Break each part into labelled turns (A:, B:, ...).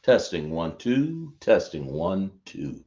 A: Testing 1 2. Testing 1 2.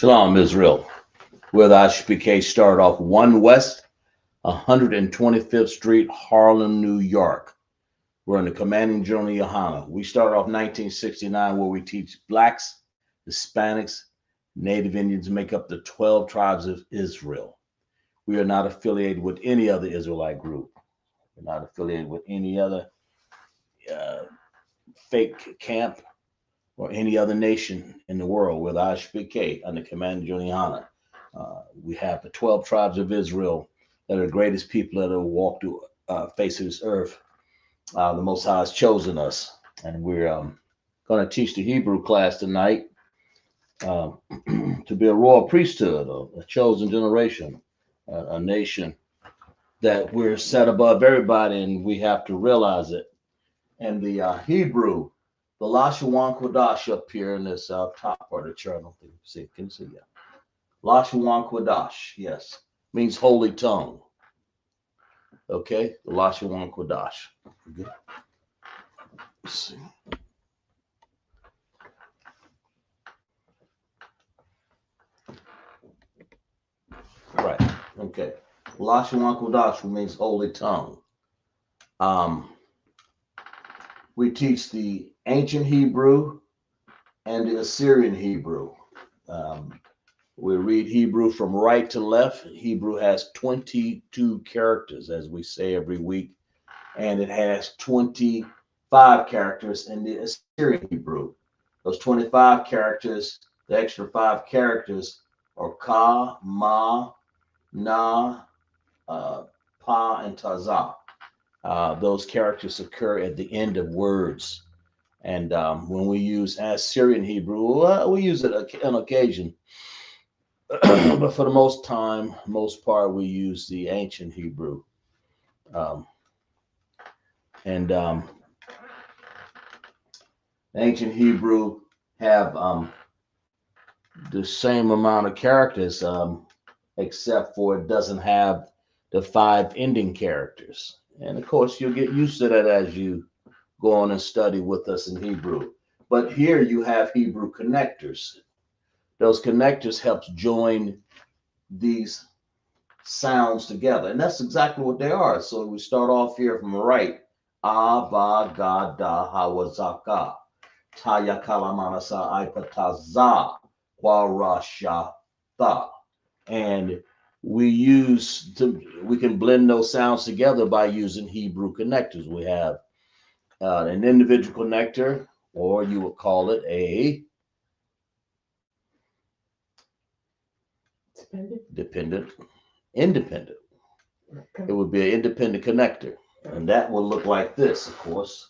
A: Shalom, Israel. Where the Isupk start off 1 West, 125th Street, Harlem, New York. We're in the commanding journal Yahanna. We start off 1969 where we teach blacks, Hispanics, Native Indians make up the 12 tribes of Israel. We are not affiliated with any other Israelite group. We're not affiliated with any other uh, fake camp or any other nation in the world. We're the Isupk under commanding journal Yahanna. We have the 12 tribes of Israel that are the greatest people that have walked the face of this earth. The Most High has chosen us, and we're going to teach the Hebrew class tonight uh, to be a royal priesthood, a chosen generation, a nation that we're set above everybody, and we have to realize it. And the Hebrew, the Lashawan Qadash up here in this top part of the chart. I don't think you can see it. Can you see? Yeah. Lashawan Qadash, yes, means holy tongue. Okay, the Lashawan Qadash. Okay. Let's see. Right. Okay. Lashawan Qadash means holy tongue. Um, we teach the ancient Hebrew and the Assyrian Hebrew. We read Hebrew from right to left. Hebrew has 22 characters, as we say every week, and it has 25 characters in the Assyrian Hebrew. Those 25 characters, the extra 5 characters, are Ka, Ma, Na, Pa, and Tazah. Those characters occur at the end of words. And when we use Assyrian Hebrew, we use it on occasion. But for the most part, we use the ancient Hebrew. Um, and Ancient Hebrew have the same amount of characters, except for it doesn't have the 5 ending characters. And of course, you'll get used to that as you go on and study with us in Hebrew. But here you have Hebrew connectors. Those connectors helps join these sounds together, and that's exactly what they are. So we start off here from the right. Ava gada hawazaka taya kalamanasa ipataza warasha tha. And we can blend those sounds together by using Hebrew connectors. We have an individual connector, or you would call it a independent. It would be an independent connector, and that will look like this, of course.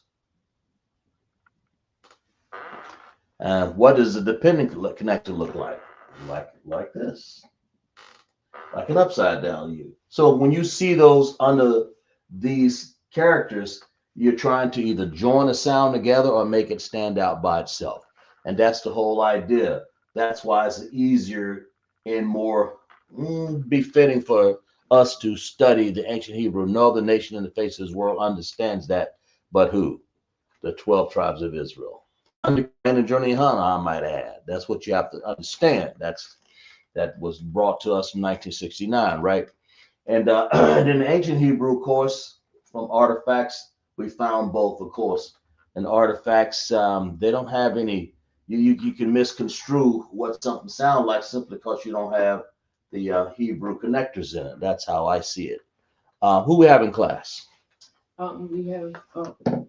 A: What does a dependent connector look like? Like this, like an upside down U. So when you see those under these characters, you're trying to either join a sound together or make it stand out by itself. And that's the whole idea. That's why it's easier and more befitting for us to study the ancient Hebrew. No other nation in the face of this world understands that, but who? The 12 tribes of Israel. And the journey Yahanna, I might add. That's what you have to understand. That was brought to us in 1969, right? And in the ancient Hebrew, of course, from artifacts, we found both, of course. And artifacts, they don't have any. You can misconstrue what something sounds like simply because you don't have the Hebrew connectors in it. That's how I see it. Who we have in class?
B: We have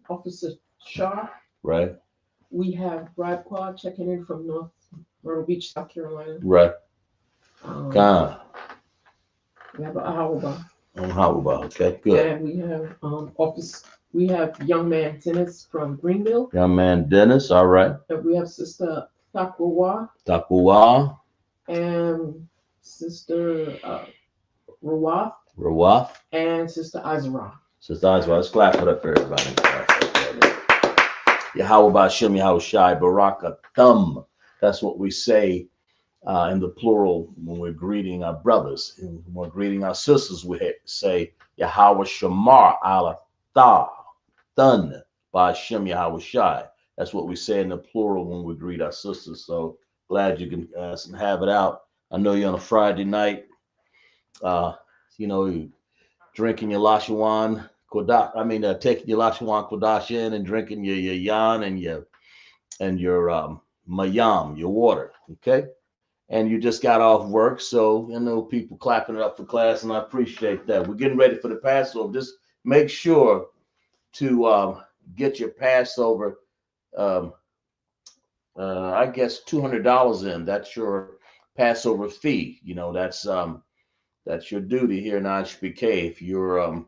B: Officer Shaw.
A: Right.
B: We have Brad Quad checking in from North Myrtle Beach, South Carolina.
A: Right.
B: We have Ahawaba.
A: Okay, good.
B: And we have we have Young Man Dennis from Greenville.
A: Young Man Dennis, all right.
B: And we have Sister Thakwa. And Sister Rawaf. And Sister Izra.
A: Let's clap it up for everybody. Yahweh Bashem, Yahweh Shai, Baraka Thumb. That's what we say in the plural when we're greeting our brothers. And when we're greeting our sisters, we say Yahweh Shamar ala Tha Thun Bashem Yahweh Shai. That's what we say in the plural when we greet our sisters. So glad you can have it out. I know you're on a Friday night. You drinking your Lashawan Qadash. Taking your Lashawan Qadash in and drinking your Yan and your Mayam, your water. Okay. And you just got off work, so people clapping it up for class, and I appreciate that. We're getting ready for the Passover. Just make sure to get your Passover. I guess $200 in. That's your Passover fee. That's your duty here in Isupk. If you're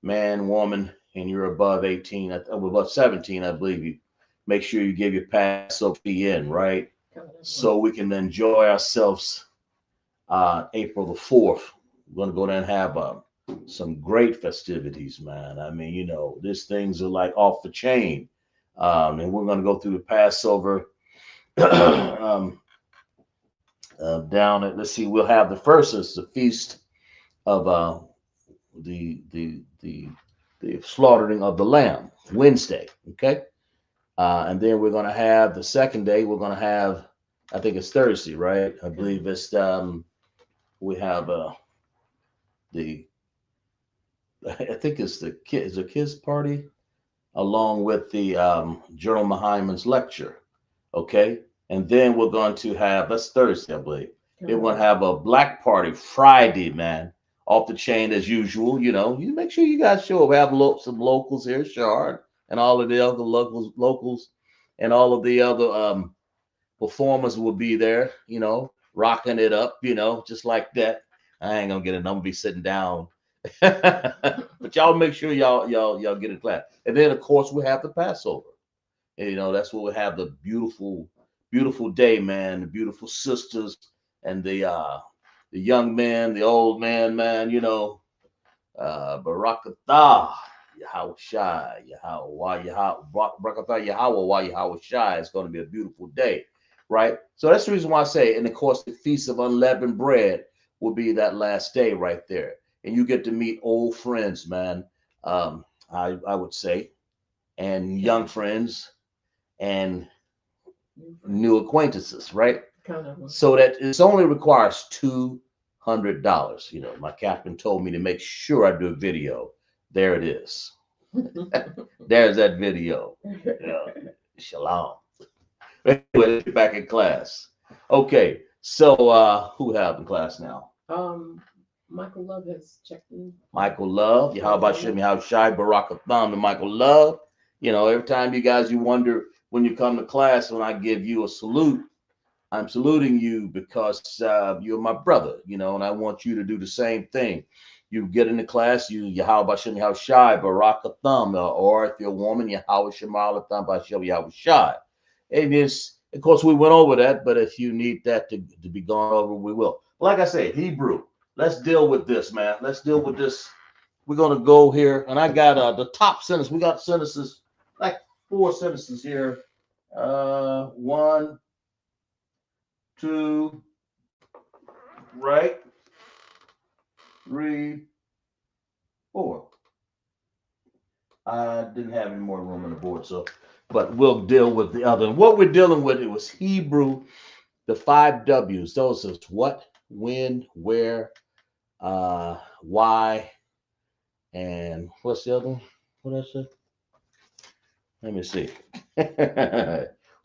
A: man, woman, and you're above 18, above 17, I believe you make sure you give your Passover fee in, right? So we can enjoy ourselves April the 4th. We're going to go there and have some great festivities, man. These things are like off the chain. And we're going to go through the Passover down at, let's see, we'll have the first is the feast of the slaughtering of the lamb, Wednesday. Okay. And then we're going to have the second day, we're going to have, I think it's Thursday, right? I believe it's, we have I think it's the kids party along with the General Mahaiman's lecture. Okay. And then we're going to have, that's Thursday, I believe. Then we'll have a black party Friday, man. Off the chain as usual. You make sure you guys show up. We have some locals here, Shard, and all of the other locals, and all of the other performers will be there. Rocking it up. Just like that. I ain't gonna get it. I'm gonna be sitting down. But y'all make sure y'all get in class. And then of course we have the Passover. And, that's what we have, the beautiful day, man. The beautiful sisters and the young man, the old man, Barakatah, Yahweh Shai, Barakatah Yahweh Shai. It's going to be a beautiful day, right? So that's the reason why I say, and of course, the Feast of Unleavened Bread will be that last day right there. And you get to meet old friends, man. I would say, and young friends and new acquaintances, right? So that it only requires $200. My captain told me to make sure I do a video. There it is. There's that video. Shalom. Anyway, let's get back in class. Okay, so who have in class now?
B: Michael Love has checked in.
A: Michael Love. How about Shimmy? How Shai Barakatham and Michael Love? Every time you wonder when you come to class, when I give you a salute, I'm saluting you because you're my brother, and I want you to do the same thing. You get into class, Yahweh Shem Yahweh Shai, Barakatham, or if you're a woman, Yahweh Shem Alatham, Bashem Yahweh Shai. And of course, we went over that, but if you need that to be gone over, we will. Like I said, Hebrew, let's deal with this, man. Let's deal with this. We're going to go here, and I got the top sentence. We got sentences, like 4 sentences here. 1, 2, right? 3, 4. I didn't have any more room on the board, but we'll deal with the other. What we're dealing with, it was Hebrew, the 5 W's. Those are what, when, where, why, and what's the other one? What did I say? Let me see.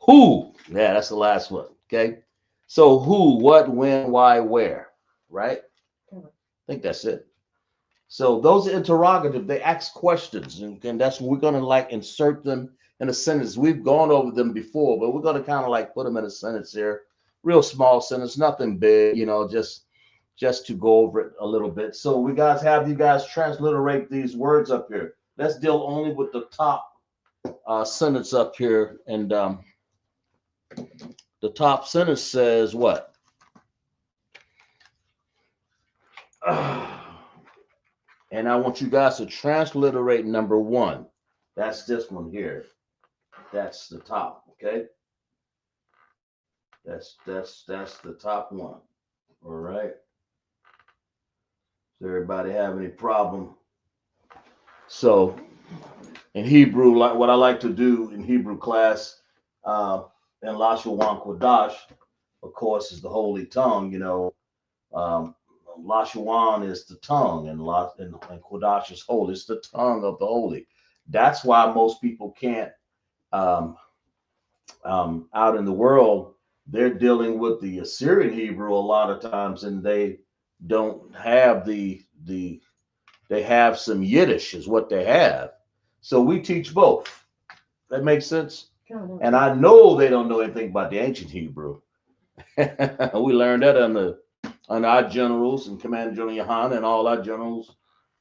A: Who? Yeah, that's the last one. Okay. So who, what, when, why, where, right? I think that's it. So those are interrogative. They ask questions, and that's what we're going to insert them in a sentence. We've gone over them before, but we're going to kind of put them in a sentence here. Real small sentence, nothing big, just to go over it a little bit. So we have you guys transliterate these words up here. Let's deal only with the top sentence up here, and the top sentence says what? And I want you guys to transliterate number 1. That's this one here. That's the top. Okay. That's the top one. All right. Does everybody have any problem? So in Hebrew, like what I like to do in Hebrew class, in Lashawan Qadash, of course, is the holy tongue. Lashawan is the tongue, and Qadash is holy. It's the tongue of the holy. That's why most people can't. Out in the world, they're dealing with the Assyrian Hebrew a lot of times, and they don't have they have some Yiddish is what they have. So we teach both. That makes sense. And I know they don't know anything about the ancient Hebrew. We learned that under our generals and Commander General Yahanna and all our generals,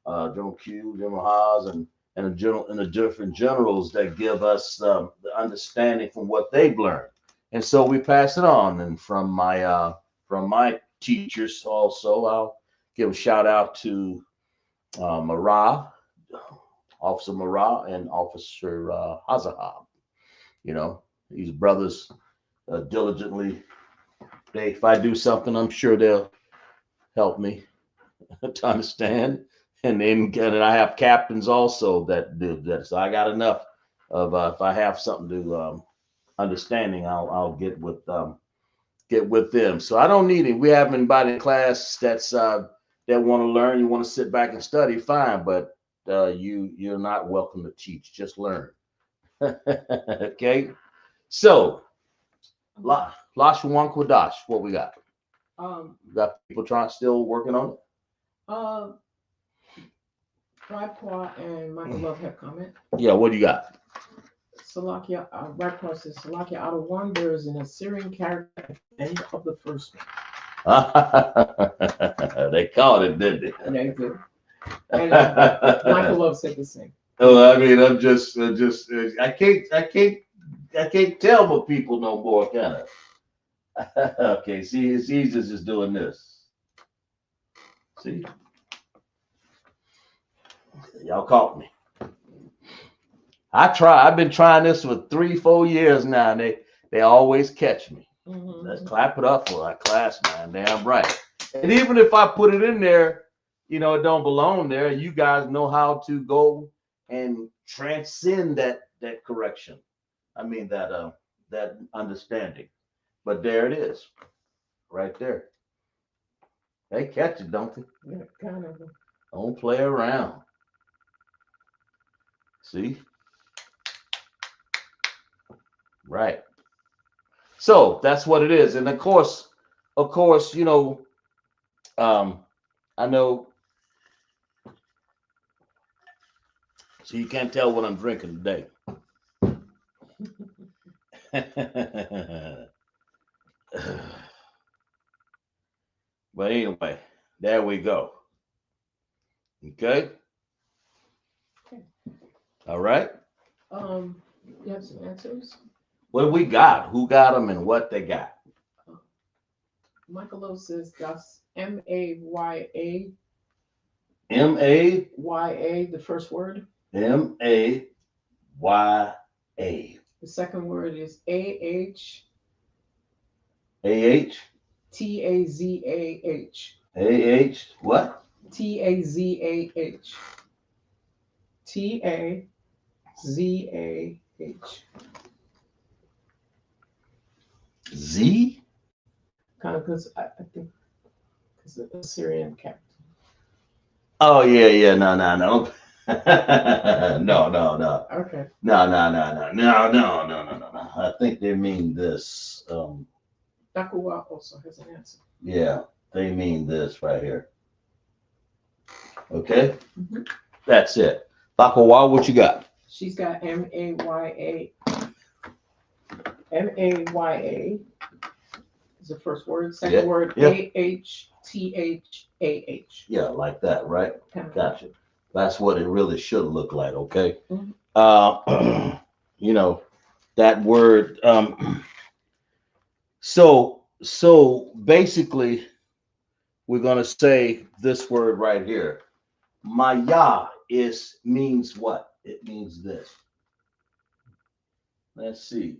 A: General Q, General Haas, and the different generals that give us the understanding from what they've learned, and so we pass it on. And from my teachers also, I'll give a shout out to Marah, Officer Marah, and Officer Hazahab. These brothers diligently. If I do something, I'm sure they'll help me to understand. And I have captains also that do that. So I got enough of if I have something to understanding, I'll get with them. So I don't need it. We have anybody in class that want to learn. You want to sit back and study, fine. But you're not welcome to teach. Just learn. Okay. So Lashawan Qadash, what we got? You got people still working on it?
B: Radquat and Michael Love have comment.
A: Yeah, what do you got?
B: Salakia, Radquat says, Salakia, out of one, there is an Assyrian character at the end of the first one.
A: They called it, didn't they?
B: And they do. And Michael Love said the same.
A: Oh, I mean, I can't tell what people no more, can I? Okay, see, it's easy just doing this. See, y'all caught me. I've been trying this for 3-4 years now, and they always catch me.
B: Mm-hmm.
A: Let's clap it up for our class, man. Damn right. And even if I put it in there, it don't belong there. You guys know how to go and transcend that correction. I mean that understanding. But there it is, right there. They catch it, don't they?
B: Yeah, kind of.
A: Don't play around. See? Right. So that's what it is. And of course, I know. So you can't tell what I'm drinking today. But anyway, there we go. Okay. All right.
B: You have some answers?
A: What do we got? Who got them and what they got?
B: Michael Love says that's M-A-Y-A.
A: M-A-Y-A,
B: the first word.
A: M-A-Y-A.
B: The second word is A-H.
A: A-H.
B: T-A-Z-A-H.
A: A-H. What?
B: T-A-Z-A-H. T-A-Z-A-H.
A: Z?
B: Kind of because I think because the Assyrian captain.
A: Oh yeah. No. No.
B: Okay.
A: No. I think they mean this.
B: Dakuwa also has an answer.
A: Yeah, they mean this right here. Okay?
B: Mm-hmm.
A: That's it. Dakuwa, what you got?
B: She's got M-A-Y-A. M-A-Y-A is the first word. Second word, A-H-T-H-A-H.
A: Yeah, like that, right? Gotcha. That's what it really should look like, okay?
B: Mm-hmm.
A: That word. So basically, we're gonna say this word right here. Maya means what? It means this. Let's see.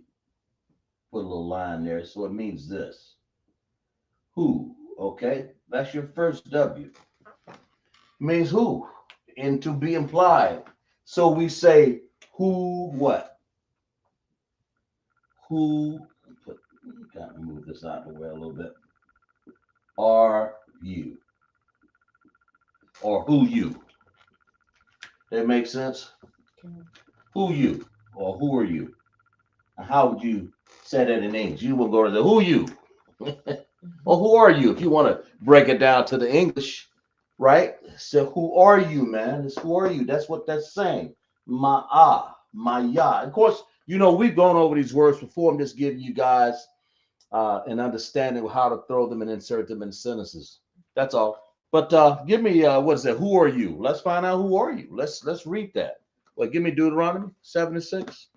A: Put a little line there. So it means this. Who? Okay, that's your first W. Means who? And to be implied. So we say who what? Who? Kind of move this out of the way a little bit. Are you? Or who you? That makes sense?
B: Okay.
A: Who you? Or who are you? How would you say that in English? You will go to the who you? Or who are you? If you want to break it down to the English, right? So who are you, man? It's who are you? That's what that's saying. Ma'ah, maya. Of course, we've gone over these words before. I'm just giving you guys an understanding of how to throw them and insert them in sentences. That's all. But give me what is that? Who are you? Let's find out who are you. Let's read that. Well, give me Deuteronomy 7:6.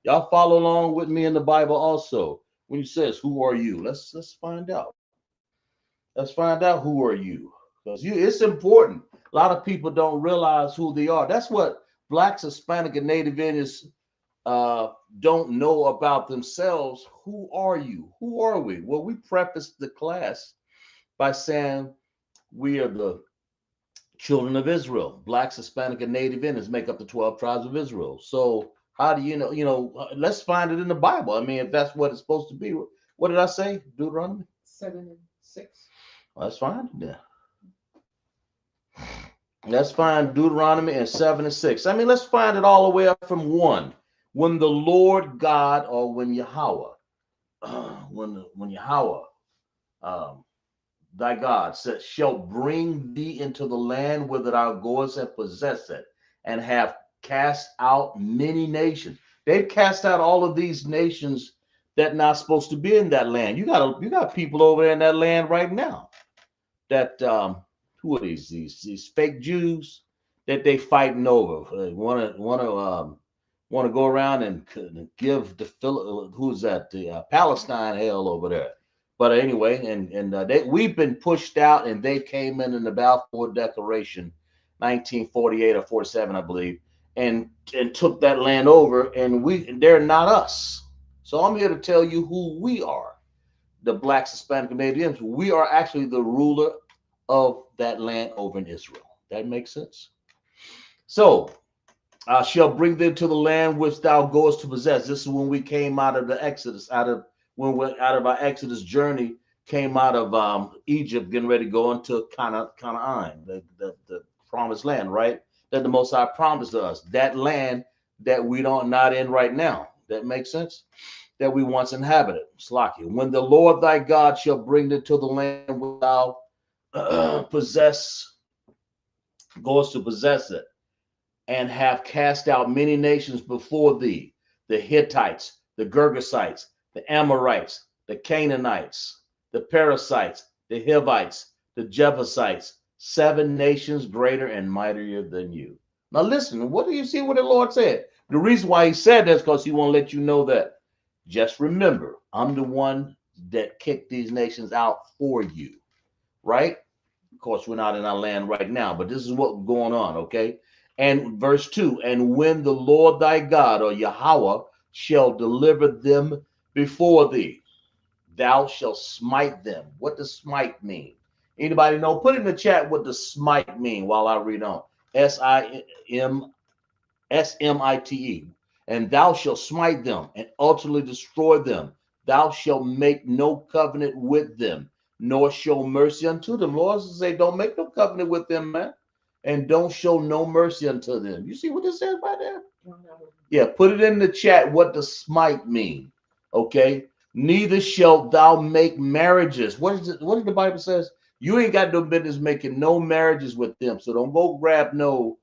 A: Y'all follow along with me in the Bible also. When it says who are you, let's find out. Let's find out who are you, because it's important. A lot of people don't realize who they are. That's what Blacks, Hispanic, and Native Indians don't know about themselves. Who are you? Who are we? Well, we prefaced the class by saying we are the children of Israel. Blacks, Hispanic, and Native Indians make up the 12 tribes of Israel. So how do you know? Let's find it in the Bible. I mean, if that's what it's supposed to be. What did I say? Deuteronomy
B: 7:6.
A: Let's find it there. Let's find Deuteronomy and 7:6. I mean, let's find it all the way up from 1. When the Lord God, or when Yahweh, when Yahweh thy God shall bring thee into the land whither thou goest and possess it, and have cast out many nations. They've cast out all of these nations that not supposed to be in that land. You got people over there in that land right now that who are these fake Jews that they fighting over? They want to go around and give the who's that the Palestine hell over there. But anyway, and we've been pushed out, and they came in the Balfour Declaration, 1948 or 47, I believe, and took that land over, and they're not us. So I'm here to tell you who we are, the Black Hispanic Canadians. We are actually the ruler of that land over in Israel. That makes sense. So I shall bring them to the land which thou goest to possess. This is when we came out of the Exodus, out of our Exodus journey, came out of Egypt, getting ready to go into Canaan, the promised land, right? That the Most High promised us, that land that we don't not in right now. That makes sense. That we once inhabited. Slakia. When the Lord thy God shall bring thee to the land which thou goest to possess it, and have cast out many nations before thee, the Hittites, the Girgasites, the Amorites, the Canaanites, the Perizzites, the Hivites, the Jebusites, 7 nations greater and mightier than you. Now listen, what do you see what the Lord said? The reason why he said that is because he want to let you know that, just remember, I'm the one that kicked these nations out for you, right? Of course, we're not in our land right now, but this is what's going on, okay? And verse 2, and when the Lord thy God, or Yahweh, shall deliver them before thee, thou shalt smite them. What does smite mean? Anybody know? Put in the chat what does smite mean while I read on. Smite. And thou shalt smite them and utterly destroy them. Thou shalt make no covenant with them, nor show mercy unto them. Lord say, don't make no covenant with them, man. And don't show no mercy unto them. You see what this says right there? Yeah, put it in the chat. What does smite mean? Okay. Neither shalt thou make marriages. What does the Bible says? You ain't got no business making no marriages with them. So don't go grab no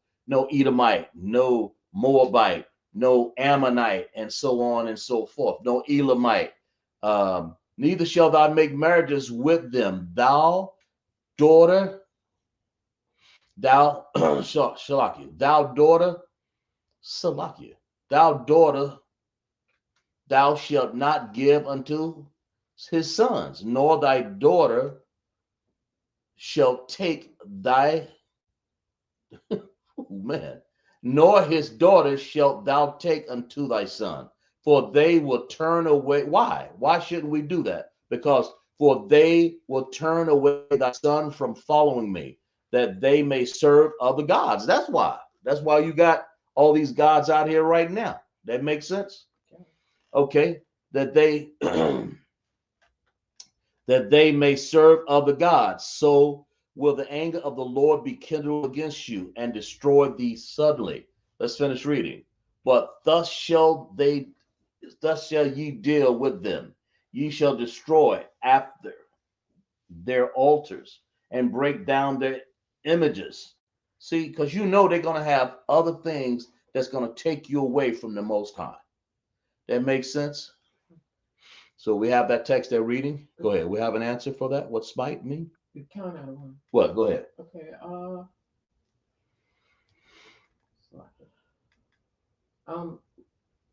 A: Edomite, no Moabite, no Ammonite, and so on and so forth. No Elamite. Neither shalt thou make marriages with them. Thou daughter, thou Shalakia, thou daughter, Salakia, thou daughter, thou shalt not give unto his sons, nor thy daughter shall take thy man, nor his daughter shalt thou take unto thy son, for they will turn away. Why? Why shouldn't we do that? Because for they will turn away thy son from following me, that they may serve other gods. That's why. That's why you got all these gods out here right now. That makes sense? Okay. That they that they may serve other gods. So will the anger of the Lord be kindled against you and destroy thee suddenly. Let's finish reading. But thus shall ye deal with them. Ye shall destroy after their altars and break down their images. See, because you know they're going to have other things that's going to take you away from the Most High. That makes sense? So we have that text they're reading. Go ahead. We have an answer for that. What smite mean?
B: You count out of one.
A: What? Go ahead.
B: Okay.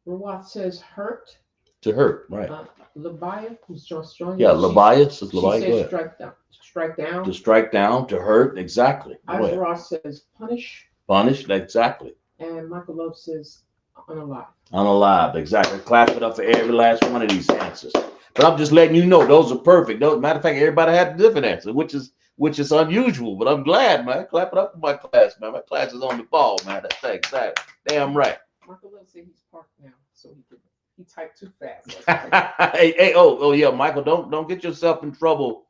B: Rawat says hurt.
A: To hurt, right?
B: Labiah, who's joining.
A: Yeah, Labiah. She
B: says strike down.
A: To strike down, to hurt, exactly.
B: Azarah says punish.
A: Punish, exactly.
B: And Michael Love says unalive.
A: Unalive, exactly. Clap it up for every last one of these answers. But I'm just letting you know those are perfect. Matter of fact, everybody had a different answer, which is unusual. But I'm glad, man. Clap it up for my class, man. My class is on the ball, man. That's exactly. Damn right.
B: Michael Love said he's parked now, so he typed too fast.
A: hey, oh yeah, Michael, don't get yourself in trouble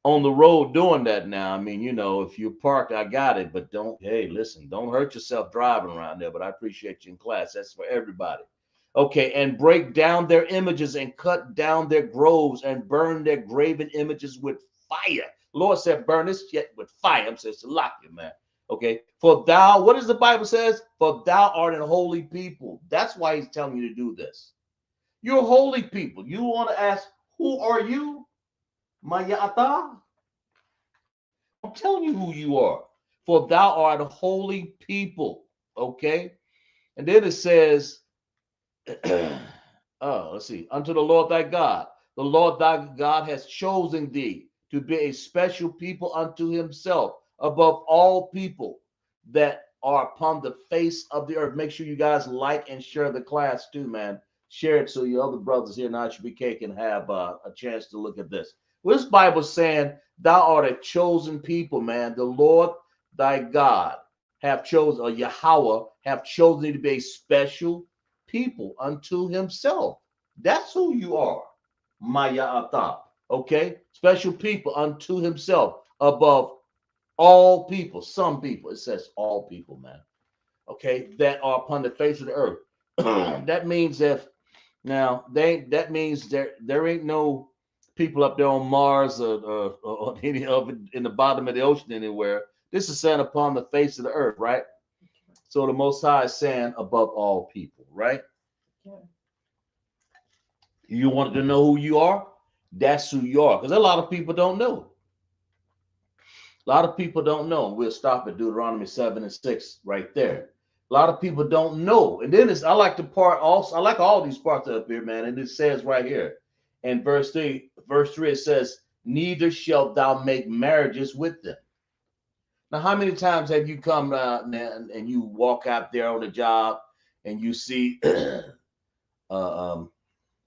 A: on the road doing that now. I mean, if you parked, I got it, but don't hurt yourself driving around there. But I appreciate you in class. That's for everybody. Okay, and break down their images and cut down their groves and burn their graven images with fire. Lord said, burn this yet with fire. I'm saying, Salakia, man. Okay. For thou, what does the Bible says? For thou art an holy people. That's why he's telling you to do this. You're holy people. You want to ask, who are you? Mayata? I'm telling you who you are. For thou art a holy people. Okay. And then it says, let's see, unto the Lord thy God. The Lord thy God has chosen thee to be a special people unto himself above all people that are upon the face of the earth. Make sure you guys like and share the class too, man. Share it so your other brothers here in ISUPK can have a chance to look at this. Well, this Bible saying, thou art a chosen people, man. The Lord thy God have chosen, or Yahweh have chosen thee to be a special people unto himself. That's who you are. Maya Ata. Okay? Special people unto himself above all people. Some people. It says all people, man. Okay? That are upon the face of the earth. That means that means there ain't no people up there on Mars or any of it in the bottom of the ocean anywhere. This is saying upon the face of the earth, right? So the Most High is saying above all people, right?
B: Yeah.
A: You wanted to know who you are? That's who you are. Because a lot of people don't know. A lot of people don't know. We'll stop at Deuteronomy 7 and 6 right there. A lot of people don't know. And then I like the part also, I like all these parts up here, man. And it says right here in verse 3, it says, neither shalt thou make marriages with them. Now, how many times have you come and you walk out there on the job and you see a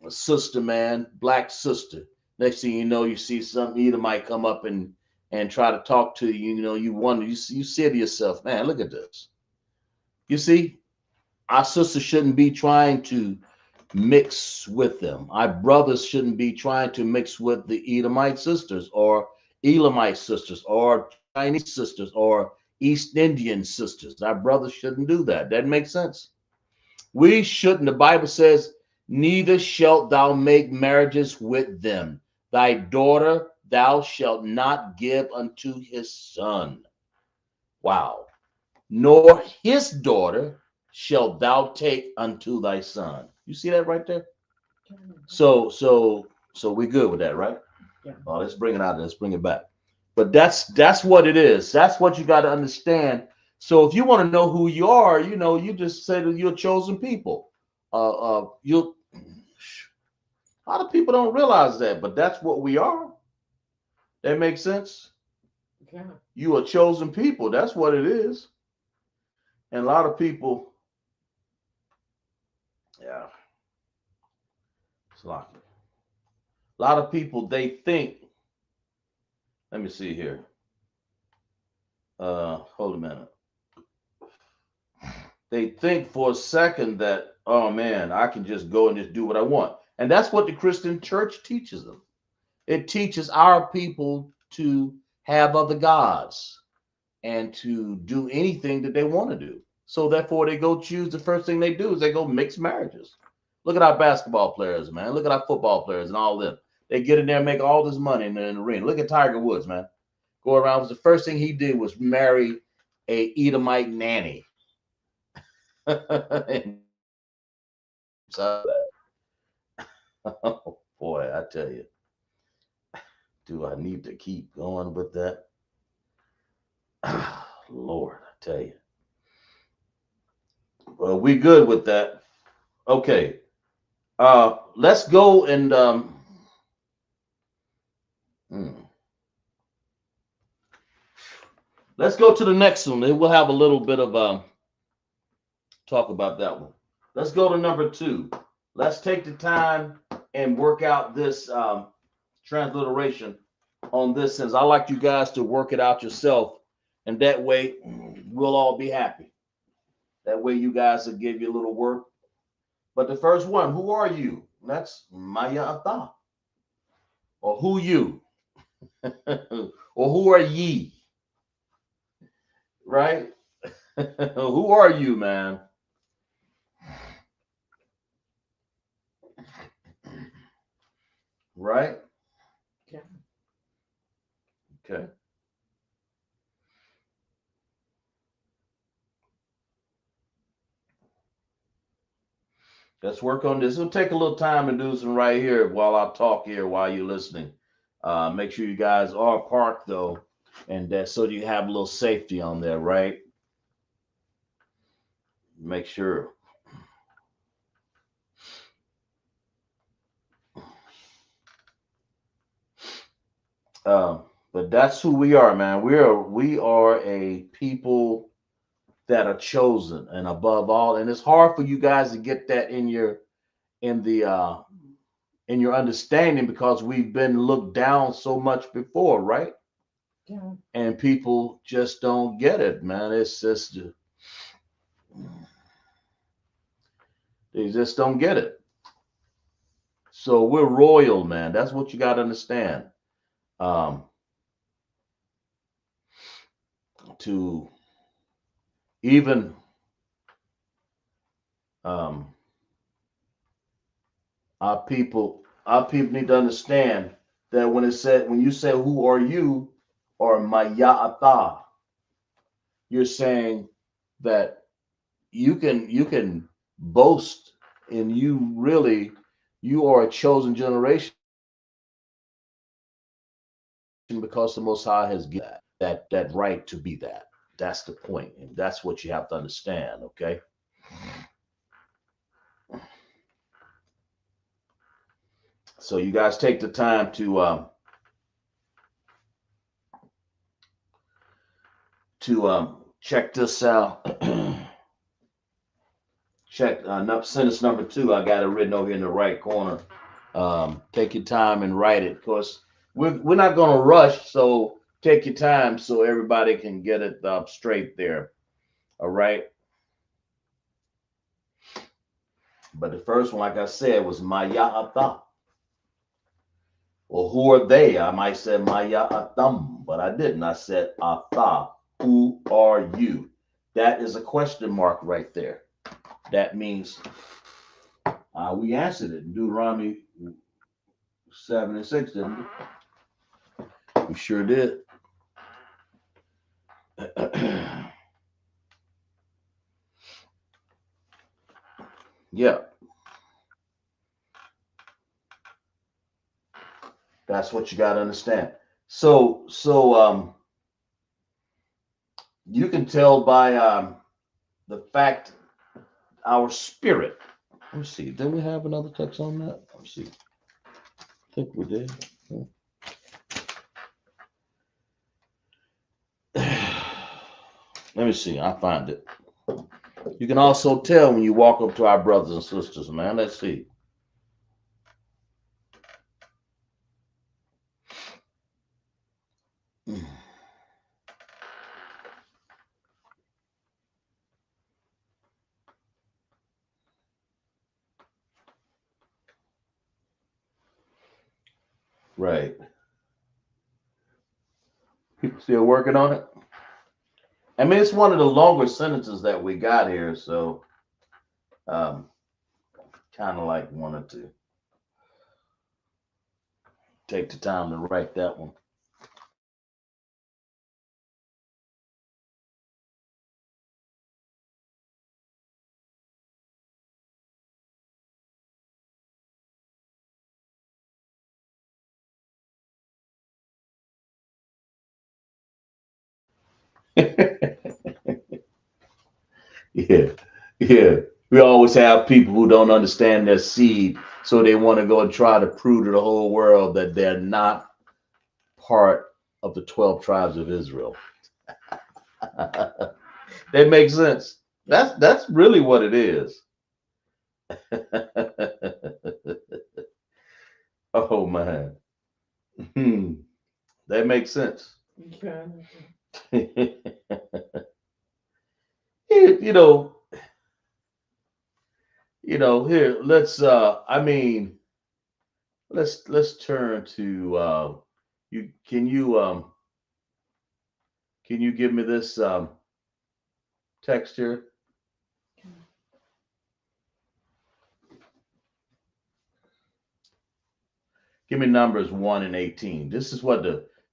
A: sister, man, black sister. Next thing you know, you see some either might come up and try to talk to you. You know, you wonder, you say to yourself, man, look at this. You see, our sisters shouldn't be trying to mix with them. Our brothers shouldn't be trying to mix with the Edomite sisters or Elamite sisters or Chinese sisters or East Indian sisters. Our brothers shouldn't do that. That makes sense. We shouldn't. The Bible says, neither shalt thou make marriages with them. Thy daughter thou shalt not give unto his son. Wow. Nor his daughter shalt thou take unto thy son. You see that right there? So we good with that, right?
B: Yeah.
A: Oh, let's bring it out. Let's bring it back. But that's what it is. That's what you got to understand. So if you want to know who you are, you know, you just say that you're a chosen people. You A lot of people don't realize that, but that's what we are. That makes sense.
B: Yeah.
A: You are chosen people. That's what it is. And a lot of people, yeah, it's like a lot of people they think. Let me see here. Hold a minute. They think for a second that, oh man, I can just go and just do what I want. And that's what the Christian church teaches them. It teaches our people to have other gods and to do anything that they want to do. So therefore, they go choose the first thing they do is they go mix marriages. Look at our basketball players, man. Look at our football players and all them. They get in there and make all this money in the arena. Look at Tiger Woods, man. Go around. Was the first thing he did was marry a Edomite nanny. Oh boy, I tell you, do I need to keep going with that? Lord, I tell you. Well, we good with that. Okay. Let's go and hmm, let's go to the next one. We'll have a little bit of talk about that one. Let's go to number 2. Let's take the time and work out this transliteration on this, since I like you guys to work it out yourself, and that way we'll all be happy. That way you guys will give you a little work. But the first one, who are you? That's Maya Ata. Or who you? Or who are ye? Right? Who are you, man? Right?
B: Yeah.
A: Okay. Let's work on this. It'll take a little time to do some right here while I talk here while you're listening. Make sure you guys are parked though, and that so you have a little safety on there, right? Make sure. But that's who we are, man. We are a people that are chosen, and above all, and it's hard for you guys to get that in the in your understanding because we've been looked down so much before, right?
B: Yeah.
A: And people just don't get it, man. It's just they just don't get it. So we're royal, man. That's what you got to understand. Um, to even um, our people need to understand that when you say who are you or mayata, you're saying that you can boast and you are a chosen generation because the Most High has given that right to be that. That's the point, and that's what you have to understand. Okay, so you guys take the time to check this out. Check sentence number two. I got it written over here in the right corner. Take your time and write it. Of course, we're not going to rush, so take your time so everybody can get it straight there. All right. But the first one, like I said, was Maya'ata. Well, who are they? I might say Maya'atam, but I didn't. I said Ata. Who are you? That is a question mark right there. That means we answered it in Deuteronomy 7 and 6, didn't we? We sure did. Yeah, that's what you got to understand. So you can tell by the fact our spirit. Let me see. Did we have another text on that? Let me see. I think we did. Let me see. I find it. You can also tell when you walk up to our brothers and sisters, man. Let's see. Right. Still working on it. I mean, it's one of the longer sentences that we got here, so um, kind of like wanted to take the time to write that one. Yeah, yeah. We always have people who don't understand their seed, so they want to go and try to prove to the whole world that they're not part of the 12 tribes of Israel. That makes sense. That's really what it is. Oh man. Hmm. That makes sense.
B: Okay.
A: you know, here let's turn to you can you give me this text here? Give me numbers 1 and 18. This is what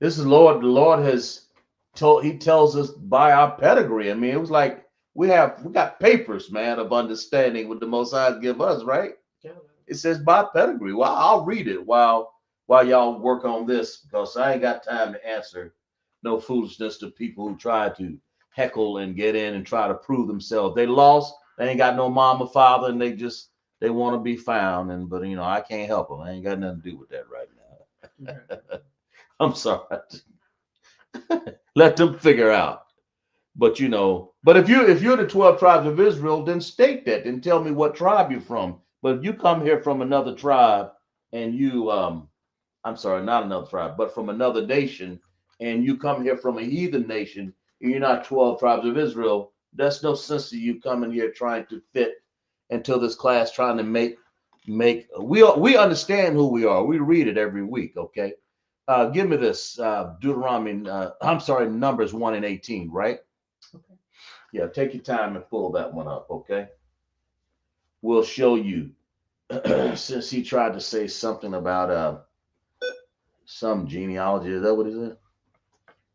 A: This is Lord. The Lord has told. He tells us by our pedigree. I mean, it was like we got papers, man, of understanding what the Most High give us, right?
B: Yeah.
A: It says by pedigree. Well, I'll read it while y'all work on this because I ain't got time to answer no foolishness to people who try to heckle and get in and try to prove themselves. They lost. They ain't got no mom or father, and they want to be found. And but I can't help them. I ain't got nothing to do with that right now.
B: Right.
A: I'm sorry. Let them figure out. But but if you're the 12 tribes of Israel, then state that. Then tell me what tribe you're from. But if you come here from another tribe and you I'm sorry, not another tribe, but from another nation, and you come here from a heathen nation, and you're not 12 tribes of Israel, there's no sense of you coming here trying to fit into this class, trying to make we understand who we are. We read it every week, okay? Give me this Deuteronomy. I'm sorry, Numbers 1:18, right?
B: Okay.
A: Yeah, take your time and pull that one up, okay? We'll show you. Since he tried to say something about some genealogy, is that what he said?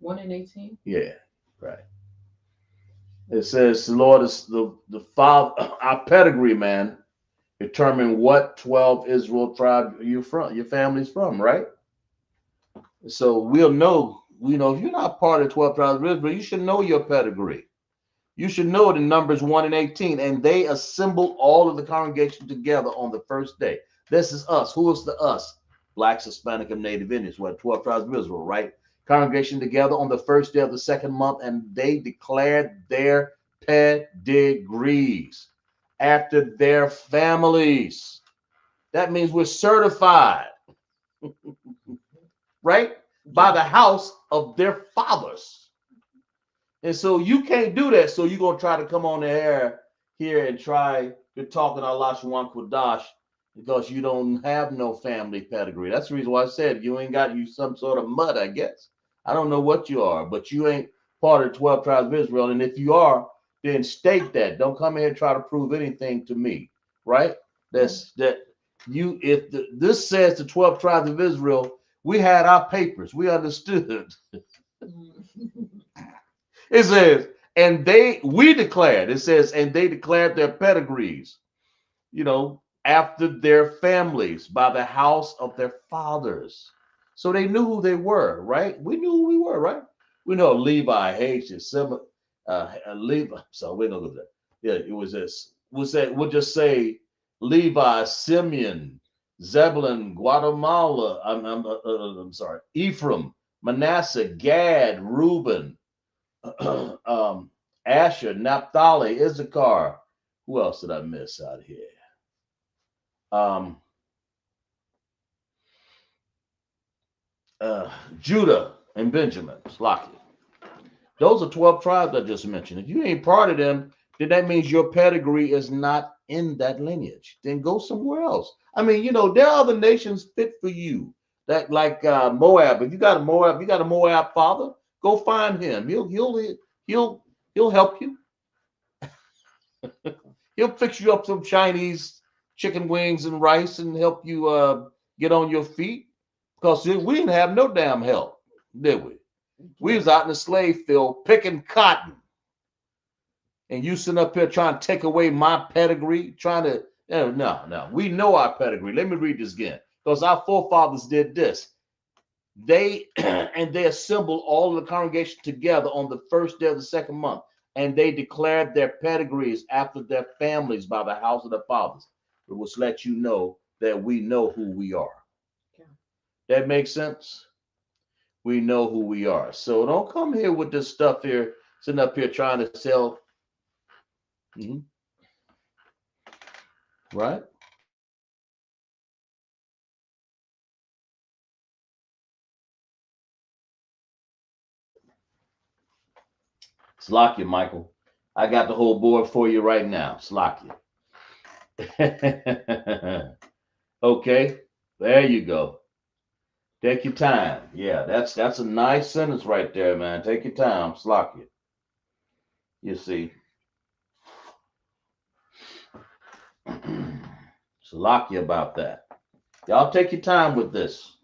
B: 1:18.
A: Yeah, right. It says the Lord is the father. Our pedigree, man, determine what 12 Israel tribe you from, your family's from, right? So we'll know. If you're not part of the 12 tribes of Israel, you should know your pedigree. You should know it in Numbers 1:18. And they assembled all of the congregation together on the first day. This is us. Who is the us? Blacks, Hispanic, and Native Indians. What 12 tribes of Israel, right? Congregation together on the first day of the second month, and they declared their pedigrees after their families. That means we're certified, right? By the house of their fathers. And so you can't do that. So you're gonna try to come on the air here and try to talk in our Lashawan Qadash because you don't have no family pedigree. That's the reason why I said you ain't got you some sort of mud, I guess. I don't know what you are, but you ain't part of the 12 tribes of Israel. And if you are, then state that. Don't come here and try to prove anything to me, right? That's that you if this says the 12 tribes of Israel, we had our papers, we understood. It says, we declared, it says, and they declared their pedigrees, after their families by the house of their fathers. So they knew who they were, right? We knew who we were, right? We know Levi, Haitian, Levi. So we're gonna go there. Yeah, it was this. We'll just say Levi, Simeon, Zebulun, Guatemala. I'm sorry, Ephraim, Manasseh, Gad, Reuben, Asher, Naphtali, Issachar. Who else did I miss out here? Um, Judah and Benjamin. Slocky. Those are 12 tribes I just mentioned. If you ain't part of them, then that means your pedigree is not in that lineage. Then go somewhere else. I mean, there are other nations fit for you. That like Moab. If you got a Moab father, go find him. He'll help you. He'll fix you up some Chinese chicken wings and rice and help you get on your feet. Because we didn't have no damn help, did we? We was out in the slave field picking cotton. And you sitting up here trying to take away my pedigree, trying to, no. We know our pedigree. Let me read this again. Because our forefathers did this. They assembled all of the congregation together on the first day of the second month, and they declared their pedigrees after their families by the house of their fathers, which lets you know that we know who we are. Okay. That makes sense? We know who we are. So don't come here with this stuff here, sitting up here trying to sell. Mm-hmm. Right? Slakia, Michael. I got the whole board for you right now. Slakia. Okay, there you go. Take your time. Yeah, that's a nice sentence right there, man. Take your time. Slakia. You see. Slakia about that. Y'all take your time with this.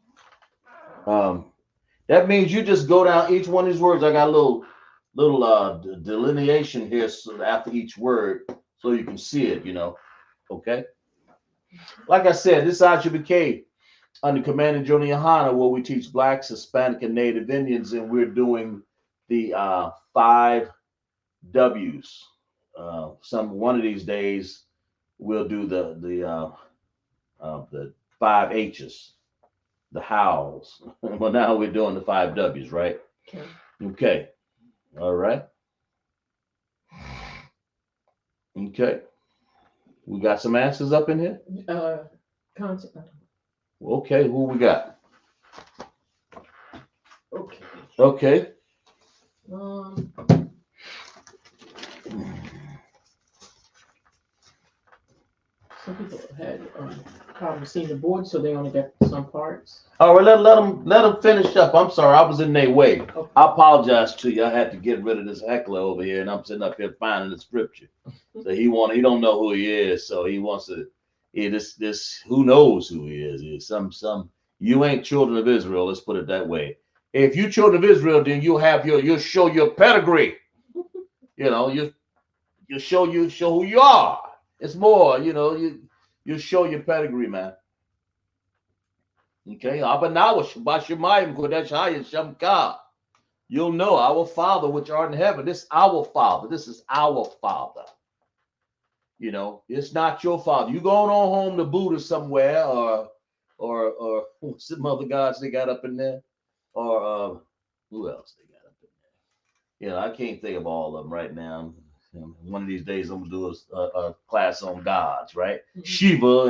A: That means you just go down each one of these words. I got a little delineation here after each word so you can see it, Okay. Like I said, this IGBK under Command and Journal Yahanna, where we teach Blacks, Hispanic, and Native Indians, and we're doing the 5 W's. One of these days we'll do the 5 H's, the hows. Well, now we're doing the 5 W's, right?
B: Okay.
A: Okay. All right. Okay. We got some answers up in here.
B: Concept.
A: Okay. Who we got?
B: Okay.
A: Okay.
B: Some people had probably seen the board, so they only got some parts.
A: All right, let them finish up. I'm sorry, I was in their way.
B: Okay.
A: I apologize to you. I had to get rid of this heckler over here, and I'm sitting up here finding the scripture. So he don't know who he is, so he wants to. Yeah, this who knows who he is? Is some you ain't children of Israel. Let's put it that way. If you children of Israel, then you'll show your pedigree. You show who you are. It's more, you show your pedigree, man. Okay, you'll know our Father which art in heaven. This is our Father. This is our Father. It's not your Father. You going on home to Buddha somewhere, or what's some other gods they got up in there, or who else they got up in there? I can't think of all of them right now. One of these days I'm gonna do a class on gods, right?
B: Mhm.
A: Shiva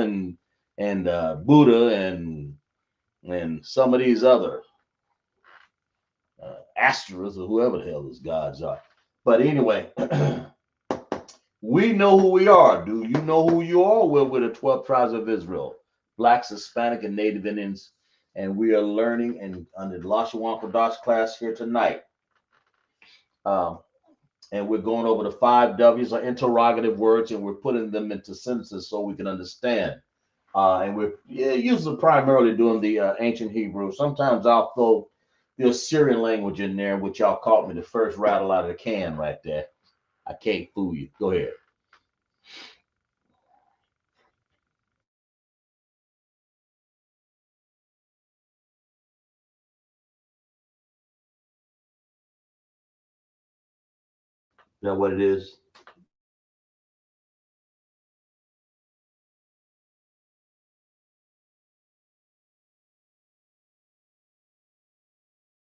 A: and Buddha and some of these other Astras or whoever the hell those gods are. But anyway, we know who we are. Do you know who you are? We're the 12 tribes of Israel, Blacks, Hispanic, and Native Indians, and we are learning under the Lashawan Qadash class here tonight. And we're going over the 5 W's, or interrogative words, and we're putting them into sentences so we can understand. And we're usually primarily doing the ancient Hebrew. Sometimes I'll throw the Assyrian language in there, which y'all caught me the first rattle out of the can right there. I can't fool you. Go ahead. Is that what it is?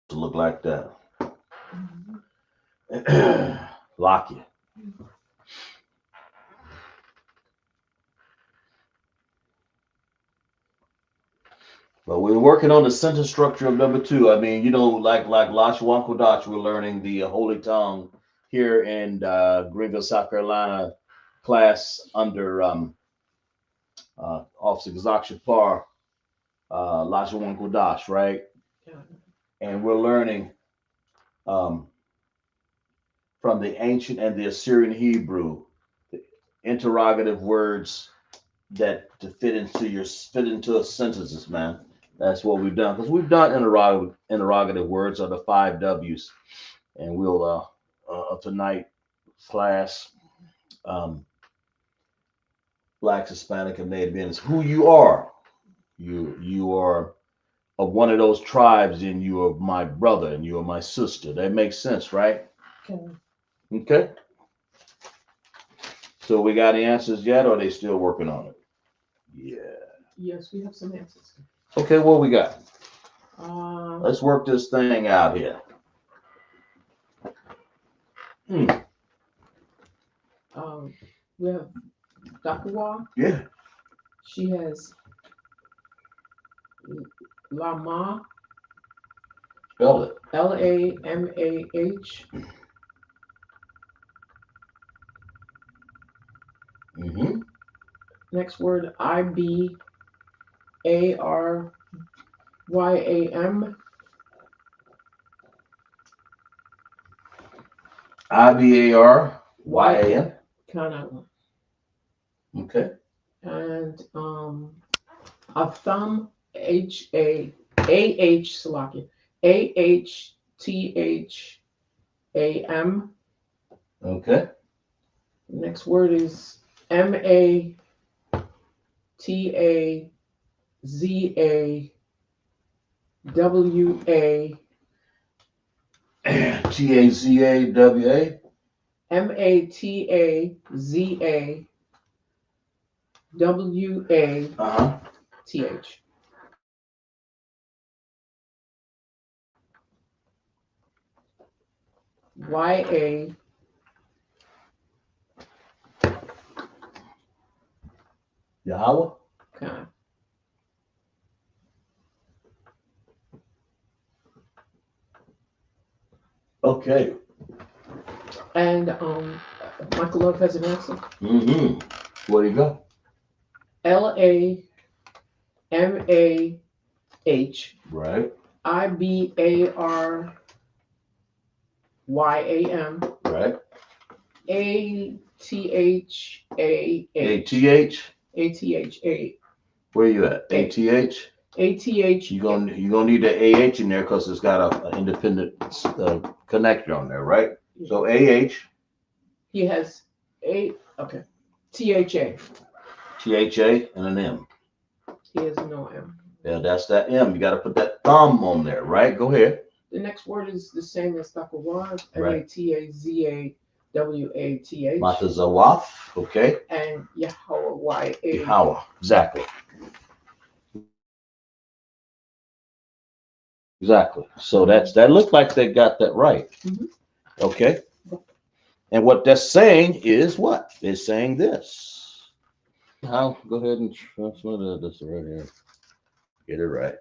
A: To look like that. Lock you. But we're working on the sentence structure of number 2. I mean, like Lashawan Kodash, we're learning the Holy Tongue here in Greenville, South Carolina, class under Officer Gazak Shapar, Lashawan Kodash, right?
B: Yeah.
A: And we're learning um, from the ancient and the Assyrian Hebrew, the interrogative words that to fit into a sentences, man. That's what we've done, because we've done interrogative words, are the 5 W's, and we'll tonight class, Blacks, Hispanic, and Native Indians. Who you are? You are of one of those tribes, and you are my brother, and you are my sister. That makes sense, right?
B: Okay.
A: Okay. So we got the answers yet, or are they still working on it? Yeah.
B: Yes, we have some answers.
A: Okay, what we got?
B: Uh,
A: Let's work this thing out here.
B: we have Dakawa.
A: Yeah.
B: She has Lama.
A: Spell it.
B: Lamah.
A: Mm-hmm.
B: Next word Ibaryam.
A: Ibaryam.
B: Kind of.
A: Okay.
B: And a thumb H-A-A-H Slovakia. AHTHAM.
A: Okay.
B: Next word is MATAZAWA.
A: TAZAWA.
B: MATAZAWATH. YA.
A: Yahweh.
B: Okay.
A: Okay.
B: And Michael Love has an answer.
A: Mm-hmm. Where you go?
B: LAMAH
A: Right.
B: IBARYAM
A: Right.
B: ATHAH
A: ATH.
B: ATHA
A: Where you at? ATH.
B: ATH.
A: You're gonna need the AH in there because it's got an independent connector on there, right? So AH.
B: He has okay. THA.
A: THA and an M.
B: He has no M.
A: Yeah, that's that M. You got to put that thumb on there, right? Go ahead.
B: The next word is the same as Dr. Was.
A: Right.
B: MATAZAWATH.
A: Matazawaf. Okay.
B: And Yahweh.
A: Yahweh. Exactly. Exactly. So that looked like they got that right.
B: Mm-hmm.
A: Okay. And what that's saying is what? It's saying this. I'll go ahead and transfer this right here. Get it right.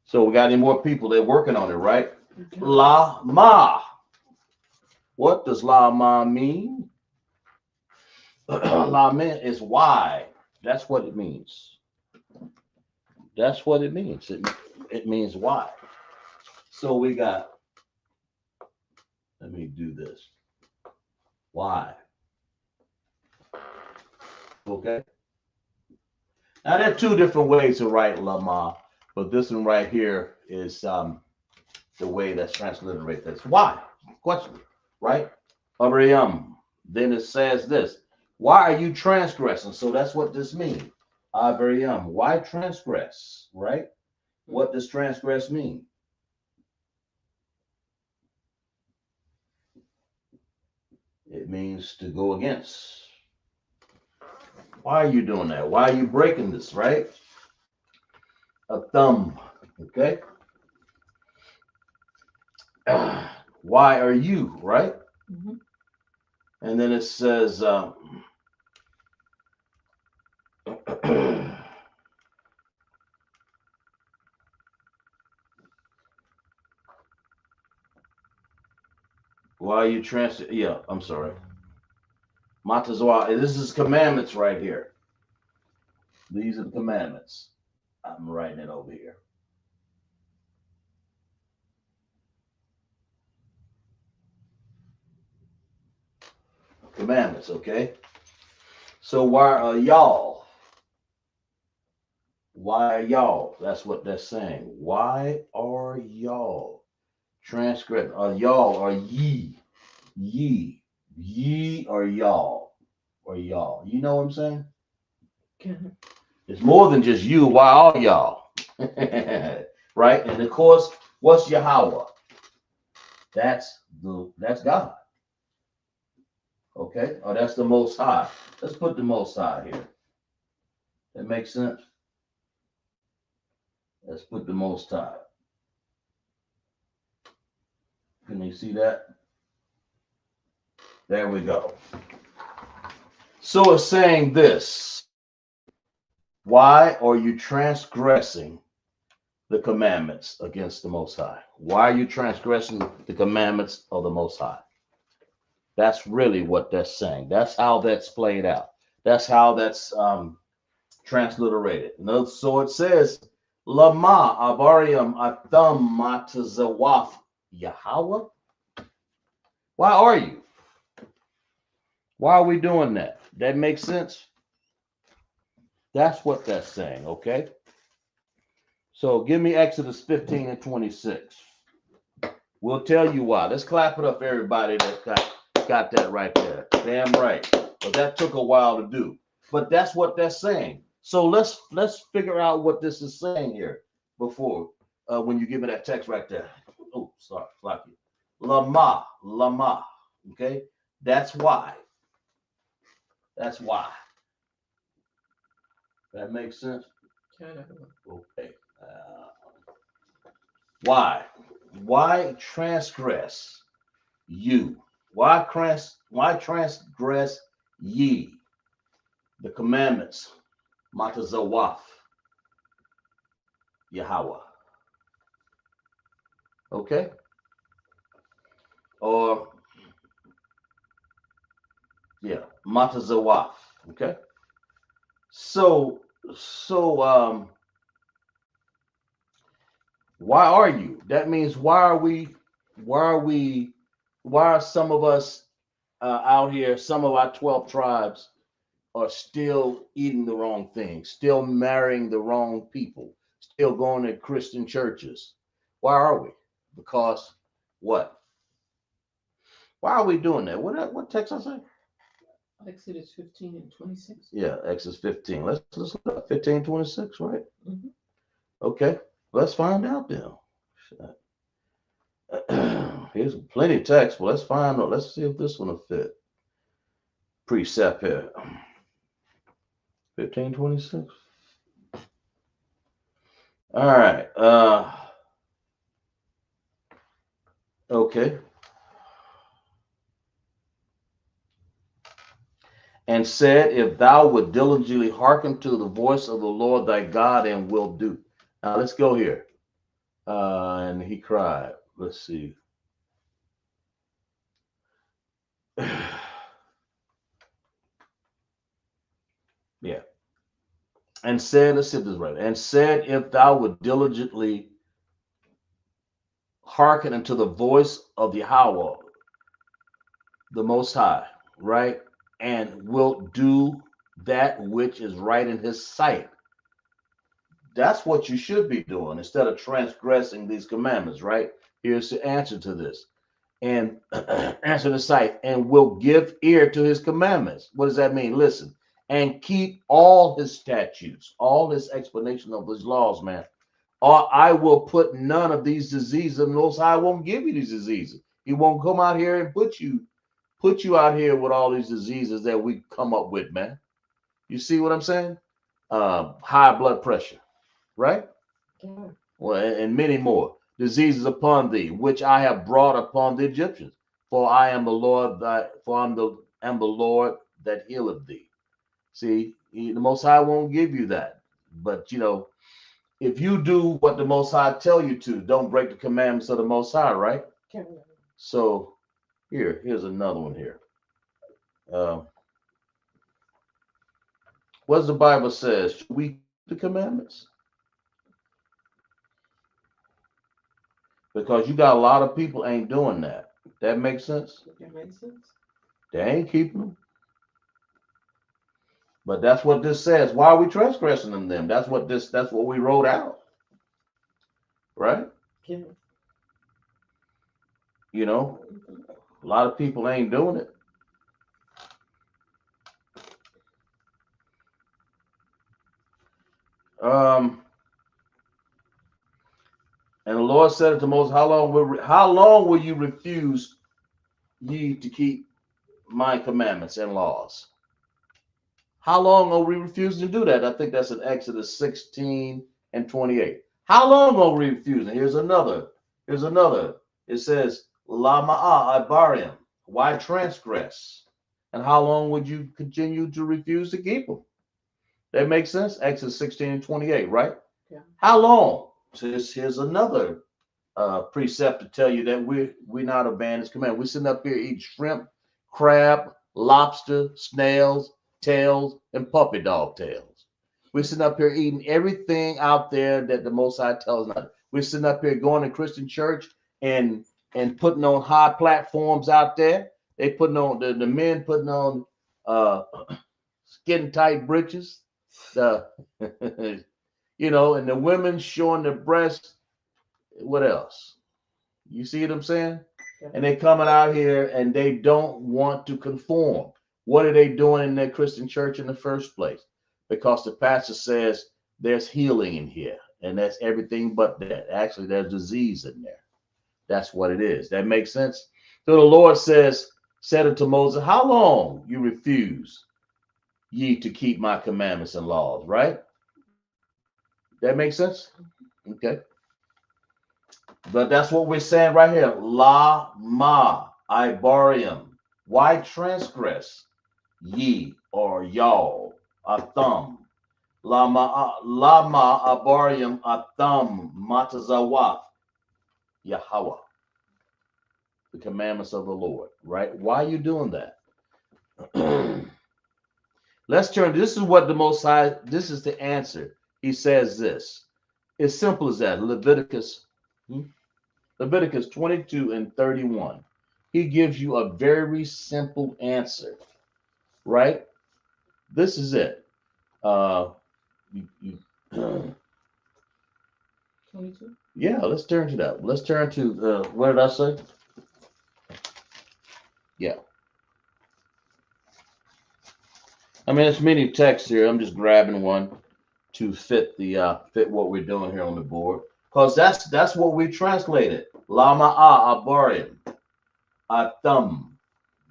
A: So we got any more people? They're working on it, right?
B: Okay.
A: La ma. What does la ma mean? La ma is why. That's what it means. That's what it means. It means why. So we got, let me do this. Why? Okay. Now there are two different ways to write lama, but this one right here is the way that's transliterated. That's why. Question, right? Then it says this. Why are you transgressing? So that's what this means. Why transgress? Right? What does transgress mean? It means to go against. Why are you doing that? Why are you breaking this, right? A thumb, okay? Why are you, right?
B: Mm-hmm.
A: And then it says, why are you yeah, I'm sorry. Matazwa, this is commandments right here. These are the commandments. I'm writing it over here. Commandments, okay? So why are y'all? Why are y'all? That's what that's saying. Why are y'all? Transcript. Are y'all or ye? Ye. Ye or y'all? Or y'all. You know what I'm saying?
B: Okay.
A: It's more than just you. Why are y'all? Right? And of course, what's Yahweh? That's God. Okay? Or that's the Most High. Let's put the Most High here. That makes sense? Let's put the Most High. Can you see that? There we go. So it's saying this. Why are you transgressing the commandments against the Most High? Why are you transgressing the commandments of the Most High? That's really what that's saying. That's how that's played out. That's how that's transliterated. So it says, Lama abarium atham matazawaf Yahweh. Why are you? Why are we doing that? That makes sense? That's what that's saying, okay? So give me Exodus 15 and 26. We'll tell you why. Let's clap it up, everybody that got that right there. Damn right. But that took a while to do. But that's what that's saying. So let's figure out what this is saying here before when you give me that text right there. Oh, sorry, flocky. Lama, lama. Okay, that's why. That's why. That makes sense.
B: Kind of.
A: Okay. Why? Why transgress you? Why transgress ye the commandments? Matazawaf, Yahweh. Okay? Or yeah, Matazawaf. Okay? So why are you? That means why are some of us out here, some of our 12 tribes are still eating the wrong thing, still marrying the wrong people, still going to Christian churches? Why are we? Because what? Why are we doing that? What text I say?
B: Exodus 15 and 26.
A: Yeah, Exodus 15. Let's look up 15, 26, right?
B: Mm-hmm.
A: Okay, let's find out then. Here's plenty of text, but let's find out. Let's see if this one will fit. Precept here. 1526. All right. Okay. And said, if thou would diligently hearken to the voice of the Lord thy God and will do. Now let's go here. And he cried. Let's see. Yeah. And said, let's see if this is right. And said, if thou would diligently hearken unto the voice of Yahweh, the Most High, right? And wilt do that which is right in his sight. That's what you should be doing instead of transgressing these commandments, right? Here's the answer to this. And answer the sight, and will give ear to his commandments. What does that mean? Listen, and keep all his statutes, all his explanation of his laws, man. Or I will put none of these diseases, and Most High won't give you these diseases. He won't come out here and put you out here with all these diseases that we come up with, man. You see what I'm saying? High blood pressure, right?
B: Yeah.
A: Well, and many more diseases upon thee, which I have brought upon the Egyptians. For I am the Lord am the Lord that healeth thee. See, the Most High won't give you that. But if you do what the Most High tell you to, don't break the commandments of the Most High, right?
B: Kind
A: So here's another one here. What does the Bible says? Should we keep the commandments? Because you got a lot of people ain't doing that. That makes sense?
B: That makes sense.
A: They ain't keeping them. But that's what this says. Why are we transgressing them then? That's what we wrote out. Right?
B: Yeah.
A: A lot of people ain't doing it. And the Lord said unto Moses, how long will you refuse ye to keep my commandments and laws? How long are we refusing to do that? I think that's in Exodus 16 and 28. How long are we refusing? Here's another. It says, Lama'a Ibarim. Why transgress? And how long would you continue to refuse to keep them? That makes sense? Exodus 16 and 28, right?
B: Yeah.
A: How long? So here's another precept to tell you that we're not obeying his command. We're sitting up here eating shrimp, crab, lobster, snails, tails, and puppy dog tails. We're sitting up here eating everything out there that the Most High tells us not. We're sitting up here going to Christian church and putting on high platforms out there. They putting on the men putting on skin tight breeches. and the women showing their breasts. What else? You see what I'm saying? And they coming out here and they don't want to conform. What are they doing in their Christian church in the first place? Because the pastor says there's healing in here, and that's everything but that. Actually, there's disease in there. That's what it is. That makes sense. So the Lord said unto Moses, how long you refuse ye to keep my commandments and laws, right? That makes sense? Okay. But that's what we're saying right here. La ma ibarium. Why transgress ye or y'all a thumb? La ma abarium a thumb matazawaf Yahweh. The commandments of the Lord, right? Why are you doing that? Let's turn. This is what the Most High, this is the answer. He says this. It's simple as that. Leviticus 22 and 31. He gives you a very simple answer, right? This is it.
B: 22.
A: Yeah, let's turn to that. Let's turn to, what did I say? Yeah. I mean, there's many texts here. I'm just grabbing one to fit what we're doing here on the board, because that's what we translated. Lama abarim, athum.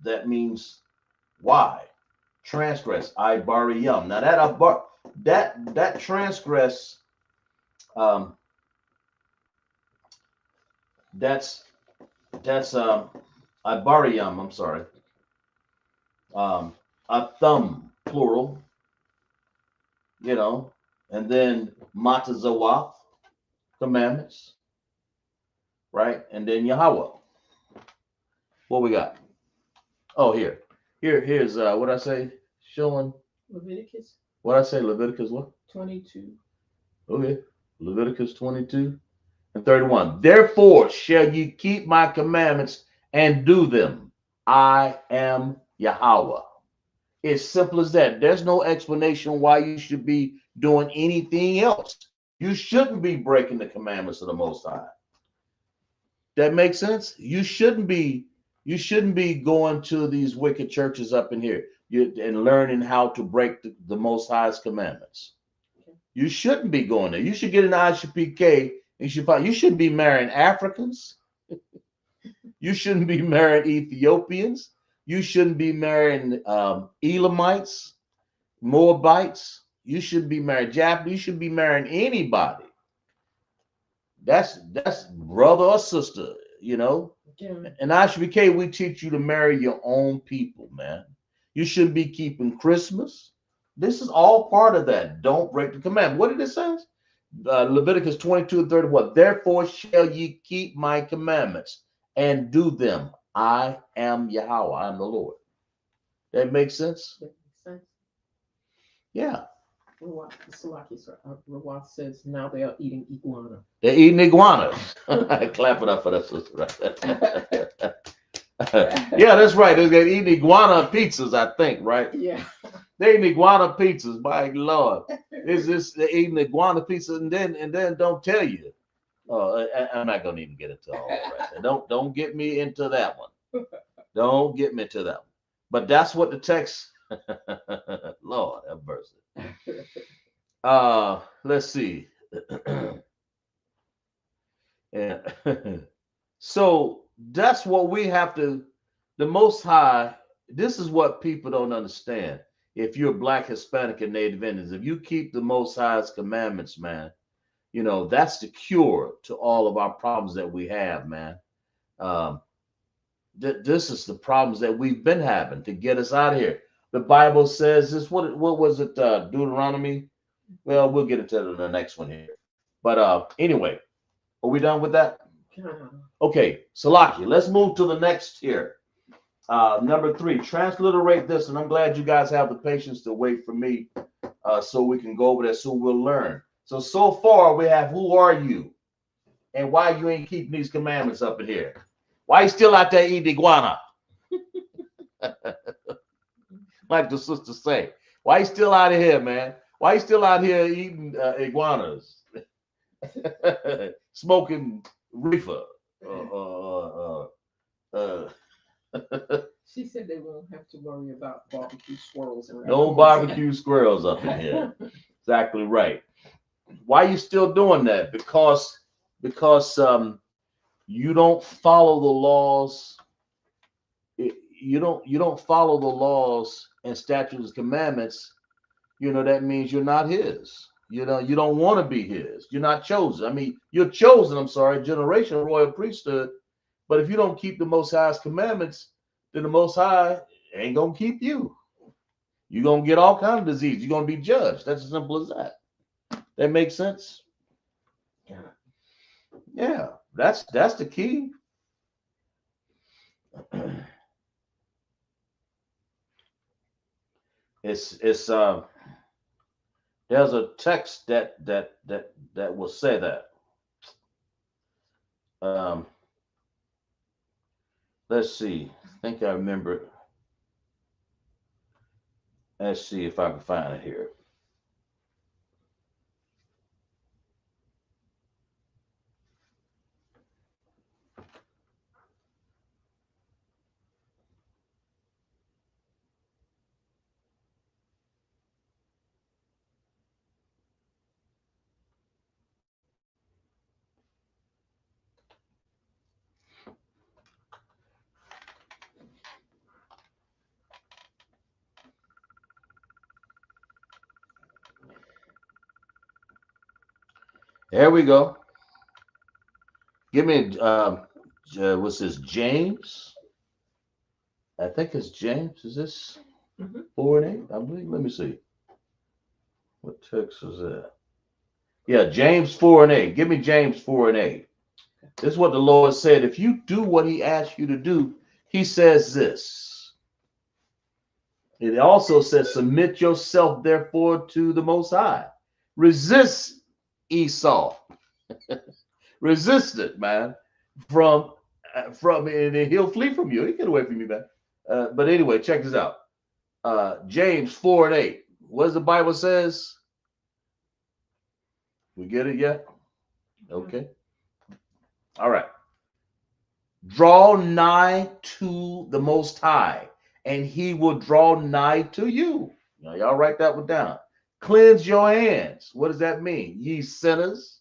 A: That means why? Transgress. Ibariyum. Now that transgress. That's Ibariyum. I'm sorry. Athum plural. And then Matazawaf, commandments, right? And then Yahweh. What we got? Oh, here's what I say, showing
B: Leviticus.
A: What I say, Leviticus what?
B: 22.
A: Okay, Leviticus 22 and 31. Therefore shall ye keep my commandments and do them. I am Yahweh. It's simple as that. There's no explanation why you should be doing anything else. You shouldn't be breaking the commandments of the Most High. That makes sense? You shouldn't be going to these wicked churches up in here and learning how to break the Most High's commandments. You shouldn't be going there. You should get an Isupk. You shouldn't be marrying Africans. You shouldn't be marrying Ethiopians. You shouldn't be marrying Elamites, Moabites. You shouldn't be marrying Japanese. You should be marrying anybody. That's brother or sister, Yeah. And Isupk, we teach you to marry your own people, man. You shouldn't be keeping Christmas. This is all part of that. Don't break the commandment. What did it say? Leviticus 22 and 31. Therefore shall ye keep my commandments and do them. I am Yahweh. I am the Lord. That makes sense?
B: That makes sense.
A: Yeah.
B: Rawat says now they are eating iguana.
A: They're eating iguanas. Clap it up for that sister. Yeah, that's right. They're eating iguana pizzas, I think, right?
B: Yeah.
A: They're eating iguana pizzas. My Lord. They're eating iguana pizzas and then don't tell you. I'm not gonna even get into all that. Don't get me into that one. Don't get me to that one. But that's what the text. Lord have mercy. Let's see. Yeah. So that's what we have to. The Most High. This is what people don't understand. If you're Black, Hispanic, and Native Indians, if you keep the Most High's commandments, man, that's the cure to all of our problems that we have, man. This is the problems that we've been having to get us out of here. The Bible says this. What was it? Deuteronomy. Well, we'll get into it in the next one here. But anyway, are we done with that? Okay, Salaki. Let's move to the next here. Number 3. Transliterate this, and I'm glad you guys have the patience to wait for me, so we can go over there. So we'll learn. So far we have who are you, and why you ain't keeping these commandments up in here. Why you still out there eating iguana? Like the sister say, why you still out of here, man? Why you still out here eating iguanas, smoking reefer? Uh,
B: She said they won't have to worry about barbecue squirrels and
A: no
B: raccoons.
A: barbecue squirrels up in here. Exactly right. Why you still doing that? Because you don't follow the laws. You don't follow the laws and statutes and commandments. That means you're not his. You don't want to be his. You're not chosen. I mean, you're chosen, I'm sorry, generation, royal priesthood. But if you don't keep the Most High's commandments, then the Most High ain't gonna keep you. You're gonna get all kind of disease. You're gonna be judged. That's as simple as that. That makes sense. Yeah, that's the key. It's there's a text that will say that. Um, let's see. I think I remember it. Let's see if I can find it here. There we go. Give me what's this? James. I think it's James. Is this 4:8? I believe. Let me see. What text is that? Yeah, James 4:8. Give me James 4:8. This is what the Lord said. If you do what He asks you to do, He says this. It also says, "Submit yourself, therefore, to the Most High. Resist Esau. Resist it, man. And he'll flee from you. He get away from you, man. But anyway, check this out. James 4:8. What does the Bible says? We get it yet? Okay. All right. Draw nigh to the Most High, and He will draw nigh to you. Now, y'all write that one down. Cleanse your hands. What does that mean? Ye sinners.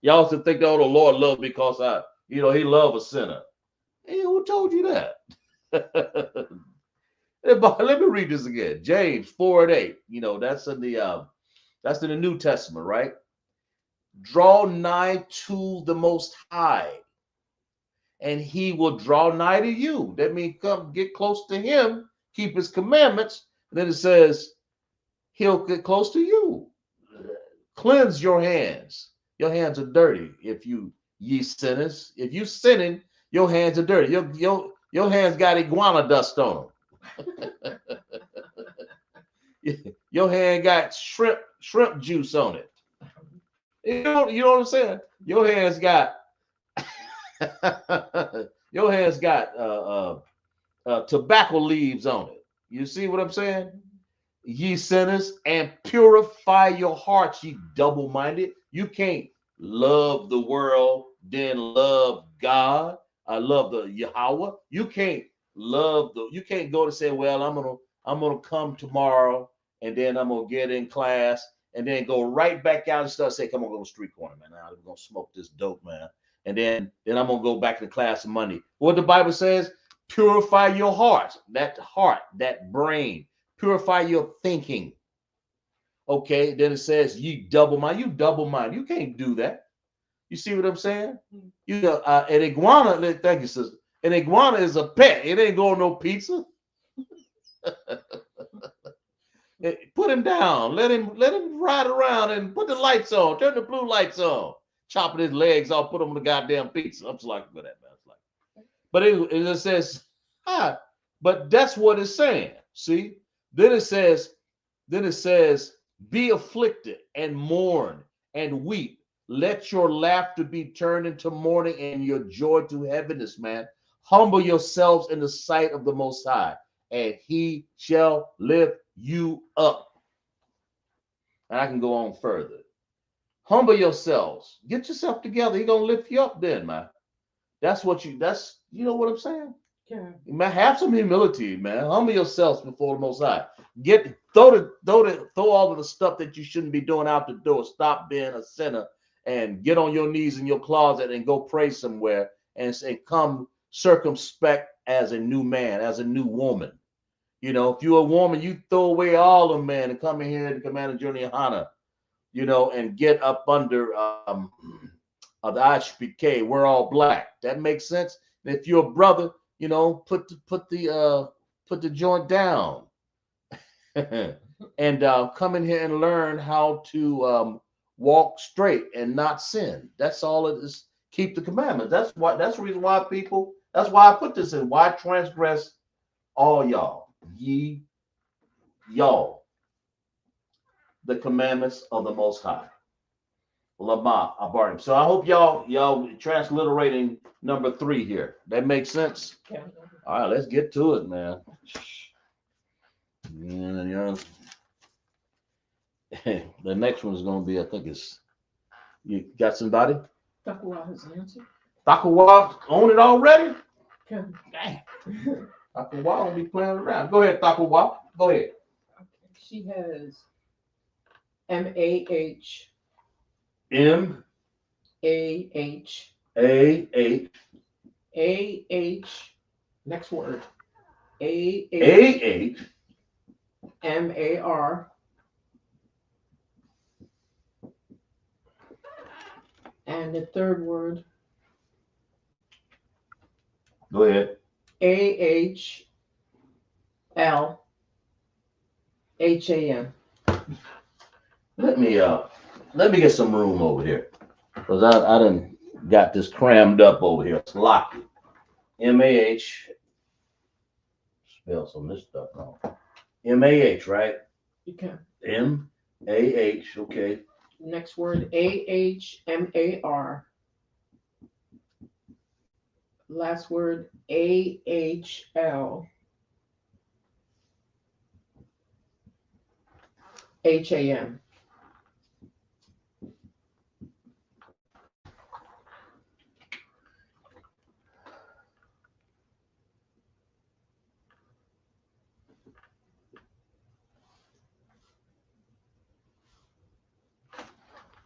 A: Y'all should think, oh, the Lord loves me because He love a sinner. Hey, who told you that? Let me read this again. James 4:8. That's in the New Testament, right? Draw nigh to the Most High, and He will draw nigh to you. That means come get close to Him, keep His commandments. And then it says He'll get close to you. Cleanse your hands. Your hands are dirty. If you ye sinners, if you sinning, your hands are dirty. Your hands got iguana dust on them. Your hand got shrimp juice on it. You know what I'm saying? Your hands got tobacco leaves on it. You see what I'm saying? Ye sinners, and purify your hearts, ye double-minded. You can't love the world, then love God. I love the Yahweh. You can't go to say, well, I'm gonna come tomorrow, and then I'm gonna get in class, and then go right back out and start saying, come on, go to the street corner, man. Now we're gonna smoke this dope, man. And then I'm gonna go back to class on Monday. What the Bible says, purify your heart, that brain. Purify your thinking. Okay, then it says ye double mind. You double mind. You can't do that. You see what I'm saying? An iguana. Thank you, sister. An iguana is a pet. It ain't going no pizza. Put him down. Let him ride around and put the lights on. Turn the blue lights on. Chopping his legs off. Put him on the goddamn pizza. I'm just like for that, man. But it says, but that's what it's saying. See. Then it says, be afflicted and mourn and weep. Let your laughter be turned into mourning and your joy to heaviness, man. Humble yourselves in the sight of the Most High, and He shall lift you up. And I can go on further. Humble yourselves. Get yourself together. He gonna lift you up then, man. That's you know what I'm saying?
B: Yeah.
A: Man, have some humility, man. Humble yourselves before the Most High. Throw all of the stuff that you shouldn't be doing out the door. Stop being a sinner and get on your knees in your closet and go pray somewhere and come circumspect as a new man, as a new woman. You know, if you're a woman, you throw away all the men and come in here and command a journey of Yahanna, you know, and get up under the Isupk. We're all black. That makes sense. And if you're a brother, you know, put the joint down and come in here and learn how to walk straight and not sin. That's all it is. Keep the commandments. That's the reason why people. That's why I put this in. Why transgress all y'all, y'all, the commandments of the Most High. Lama Abarim. So I hope y'all transliterating number 3 here. That makes sense.
B: Yeah.
A: All right, let's get to it, man. Yeah. The next one is going to be, I think it's, you got somebody?
B: Takuwa has answered.
A: Takuwa on it already?
B: Okay.
A: Dang. Takuwa won't be playing around. Go ahead, Takuwa. Go ahead.
B: Okay. She has M-A-H.
A: M
B: A-H.
A: A-H.
B: A-H. Next word. A-H.
A: A-H.
B: M-A-R. And the third word.
A: Go ahead.
B: A-H-L-H-A-M.
A: Let me get some room over here. Because I done got this crammed up over here. It's locked. M-A-H. Spell some of this stuff wrong. M-A-H, right?
B: You can.
A: M-A-H, okay.
B: Next word. A-H-M-A-R. Last word. A-H-L-H-A-M.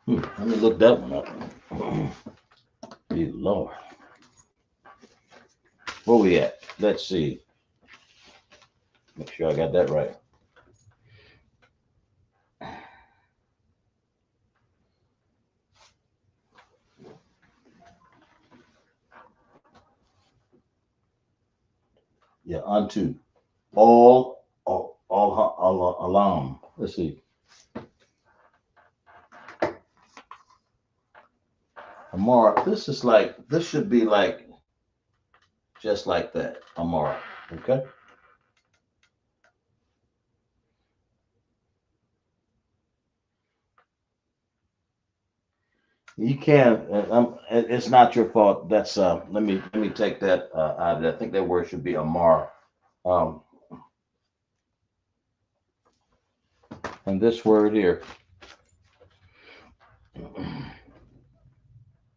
A: Let me look that one up. Good Lord. Where we at? Let's see. Make sure I got that right. Yeah, unto all alarm. Let's see. Amara, this should be like just like that. Amara. Okay. You can. It's not your fault. That's let me take that out of it. I think that word should be Amara. Um, and this word here.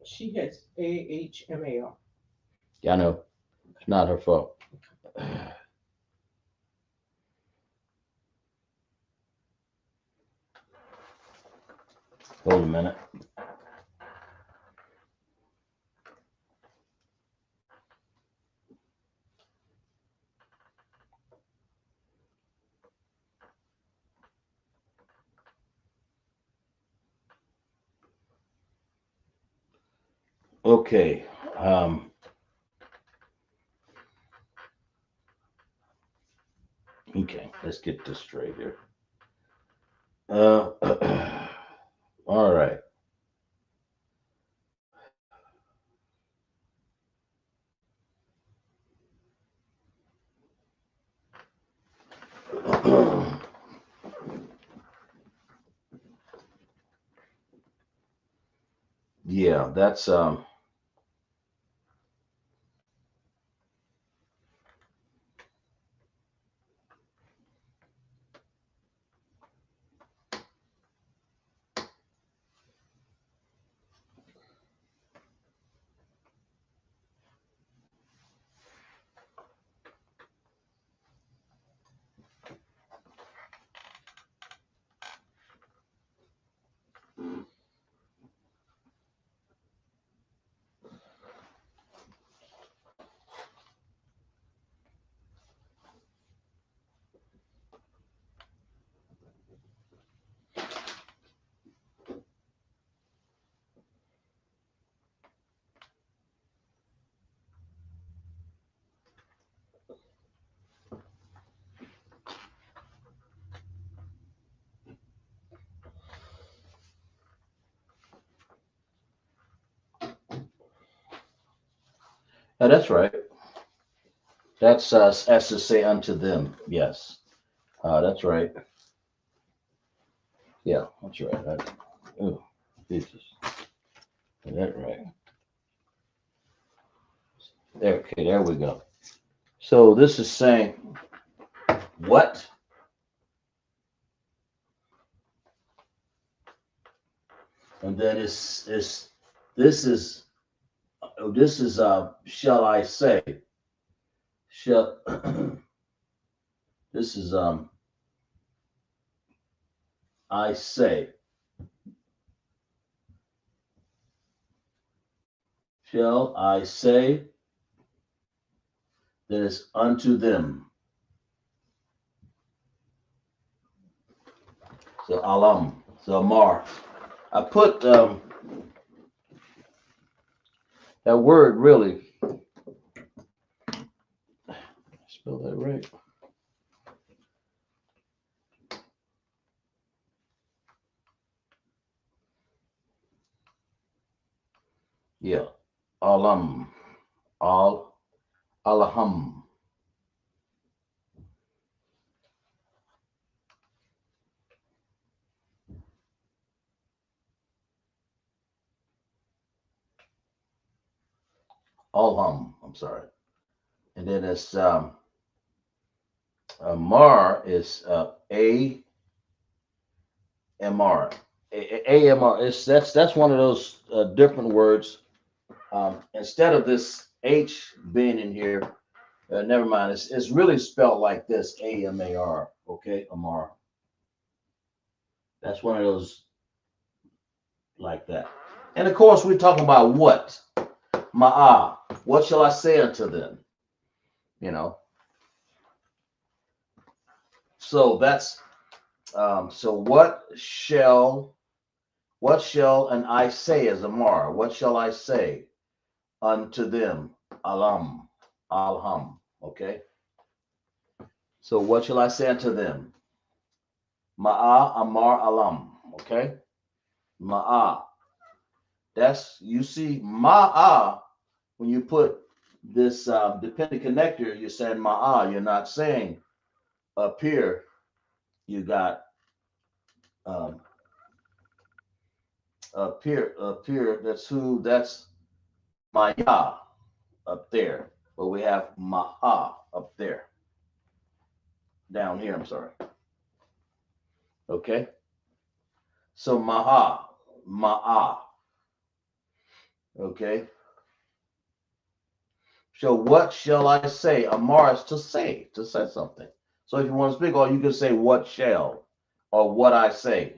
B: She has A-H-M-A-R.
A: Yeah, I know. It's not her fault. Hold a minute. Okay. Okay, let's get this straight here. All right. Yeah, that's That's right. That's as to say unto them. Yes. That's right. Yeah, that's right. Oh, Jesus. That's right. There, okay, there we go. So this is saying what? And then it's this is shall I say? Shall this is I say? Shall I say that is unto them? So alam, so amar. I put that word really. Spell that right. Yeah, alam, alaham. Alham. I'm sorry. And then it's Mar is AMR. AMR. It's that's one of those different words. Instead of this H being in here, never mind. It's really spelled like this: AMAR. Okay, Amar. That's one of those like that. And of course, we're talking about what Ma'ah. What shall I say unto them? You know. So that's so what shall and I say as Amar? What shall I say unto them? Alam, alham. Okay. So what shall I say unto them? Ma'a amar alam. Okay. Ma'a. That's you see ma'a when you put this dependent connector. You're saying ma'a. You're not saying up here. You got um, up here. Up here. That's who. That's maya up there. But we have ma'a up there. Down here. I'm sorry. Okay. So ma'a. Okay. So what shall I say? Amar is to say something. So if you want to speak, or you can say what shall, or what I say.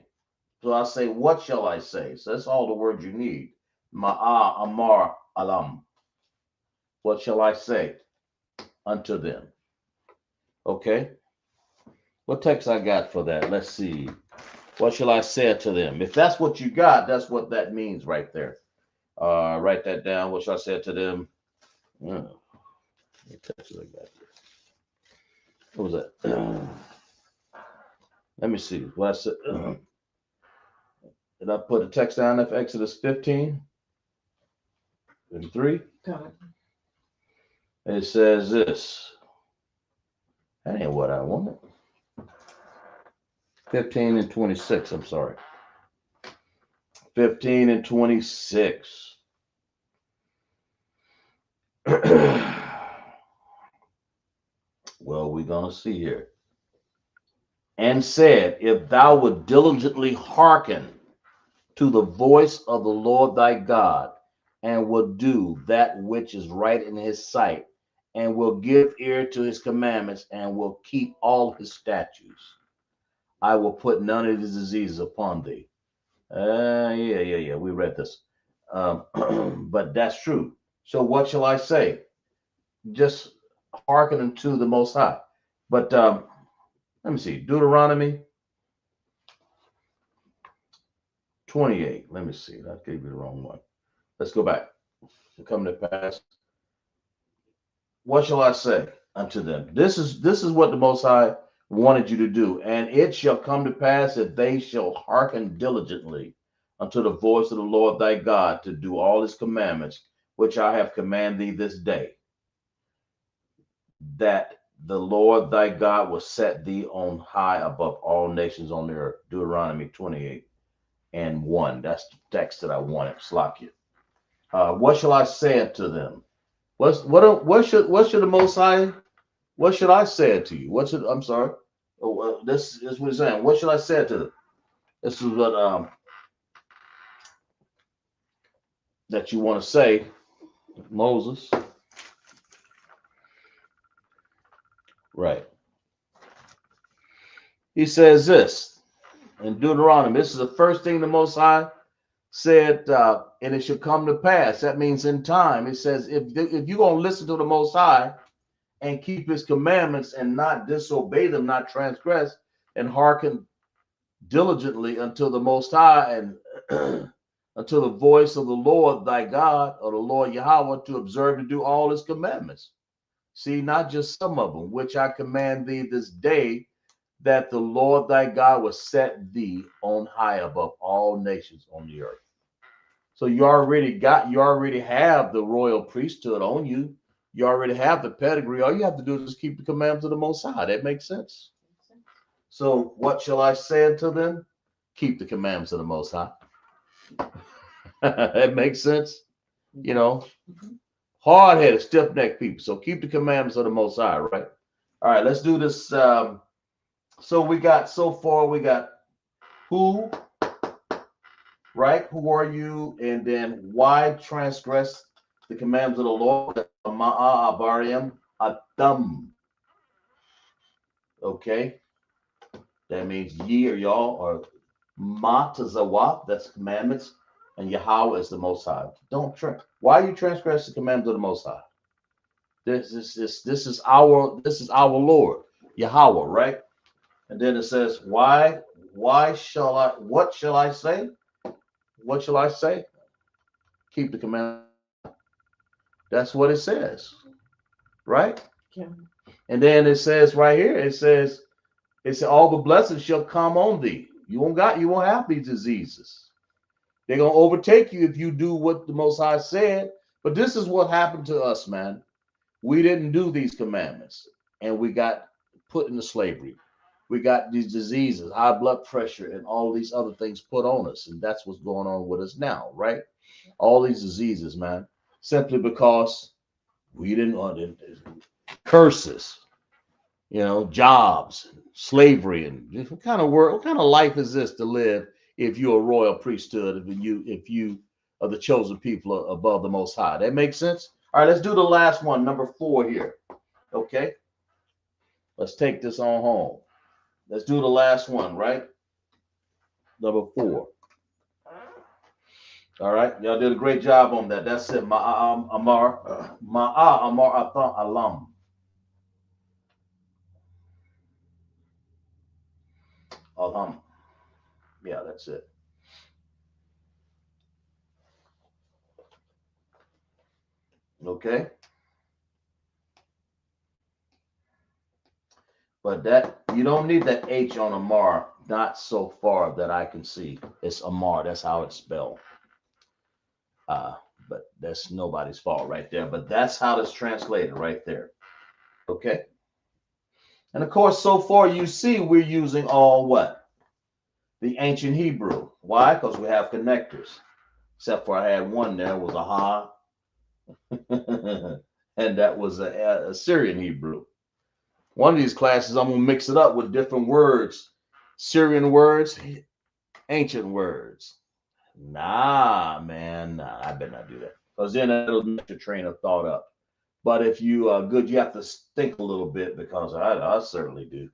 A: So I say, what shall I say? So that's all the words you need. Ma'a, amar, alam. What shall I say unto them? Okay. What text I got for that? Let's see. What shall I say to them? If that's what you got, that's what that means right there. Write that down. What shall I say to them? What text I got? What was that? Let me see. What I said. Did I put a text down of Exodus 15 and 3?
B: Got it.
A: It says this. That ain't what I wanted. 15 and 26. I'm sorry. 15 and 26. Well, we're going to see here. And said, if thou would diligently hearken to the voice of the Lord thy God, and will do that which is right in his sight, and will give ear to his commandments, and will keep all his statutes, I will put none of his diseases upon thee. Yeah. We read this. But that's true. So what shall I say? Just hearken unto the Most High. But let me see. Deuteronomy 28. Let me see. I gave you the wrong one. Let's go back. To come to pass. What shall I say unto them? This is what the Most High wanted you to do. And it shall come to pass that they shall hearken diligently unto the voice of the Lord thy God to do all his commandments, which I have commanded thee this day, that the Lord thy God will set thee on high above all nations on the earth. Deuteronomy 28:1. That's the text that I wanted. Slack you. What shall I say unto them? What should the Most High? What should I say to you? I'm sorry. This is what he's saying. What should I say to them? This is what that you want to say, Moses. Right. He says this in Deuteronomy. This is the first thing the Most High said, and it should come to pass. That means in time. It says, if you're going to listen to the Most High and keep his commandments and not disobey them, not transgress, and hearken diligently until the Most High and until the voice of the Lord thy God, or the Lord Yahweh, to observe and do all his commandments. See, not just some of them, which I command thee this day, that the Lord thy God will set thee on high above all nations on the earth. So you already have the royal priesthood on you. You already have the pedigree. All you have to do is keep the commandments of the Most High. That makes sense. So what shall I say unto them? Keep the commandments of the Most High. That makes sense. You know, hard-headed, stiff-necked people. So keep the commandments of the Most High, right? All right, let's do this. So we got who, right? Who are you? And then why transgress the commandments of the Lord? Ma'a abarim atam. Okay, that means ye or y'all, or ma tazawat, that's commandments, and Yahweh is the Most High. Why you transgress the commandments of the Most High? This is our Lord, Yahweh, right? And then it says, what shall I say? What shall I say? Keep the commandments. That's what it says, right?
B: Yeah.
A: And then it says right here, it says all the blessings shall come on thee. You won't have these diseases. They're gonna overtake you if you do what the Most High said. But this is what happened to us, man. We didn't do these commandments, and we got put into slavery. We got these diseases, high blood pressure, and all these other things put on us, and that's what's going on with us now, right? All these diseases, man, simply because we didn't want curses, jobs, slavery, and what kind of life is this to live if you're a royal priesthood, if you are the chosen people above the Most High? That makes sense. All right, let's do the last one, number 4 here. Okay, let's take this on home. Let's do the last one, right? Number 4. All right, y'all did a great job on that. That's it. Ma'a amar alam. Alham. Yeah, that's it. Okay. But that you don't need that H on Amar, not so far that I can see. It's Amar. That's how it's spelled. But that's nobody's fault right there. But that's how it's translated right there. Okay. And of course, so far you see we're using all what? The ancient Hebrew. Why? Because we have connectors. Except for I had one there was a ha, and that was a Assyrian Hebrew. One of these classes, I'm gonna mix it up with different words, Syrian words, ancient words. Nah, man, nah, I better not do that, because then it'll make your train of thought up. But if you are good, you have to think a little bit, because I certainly do.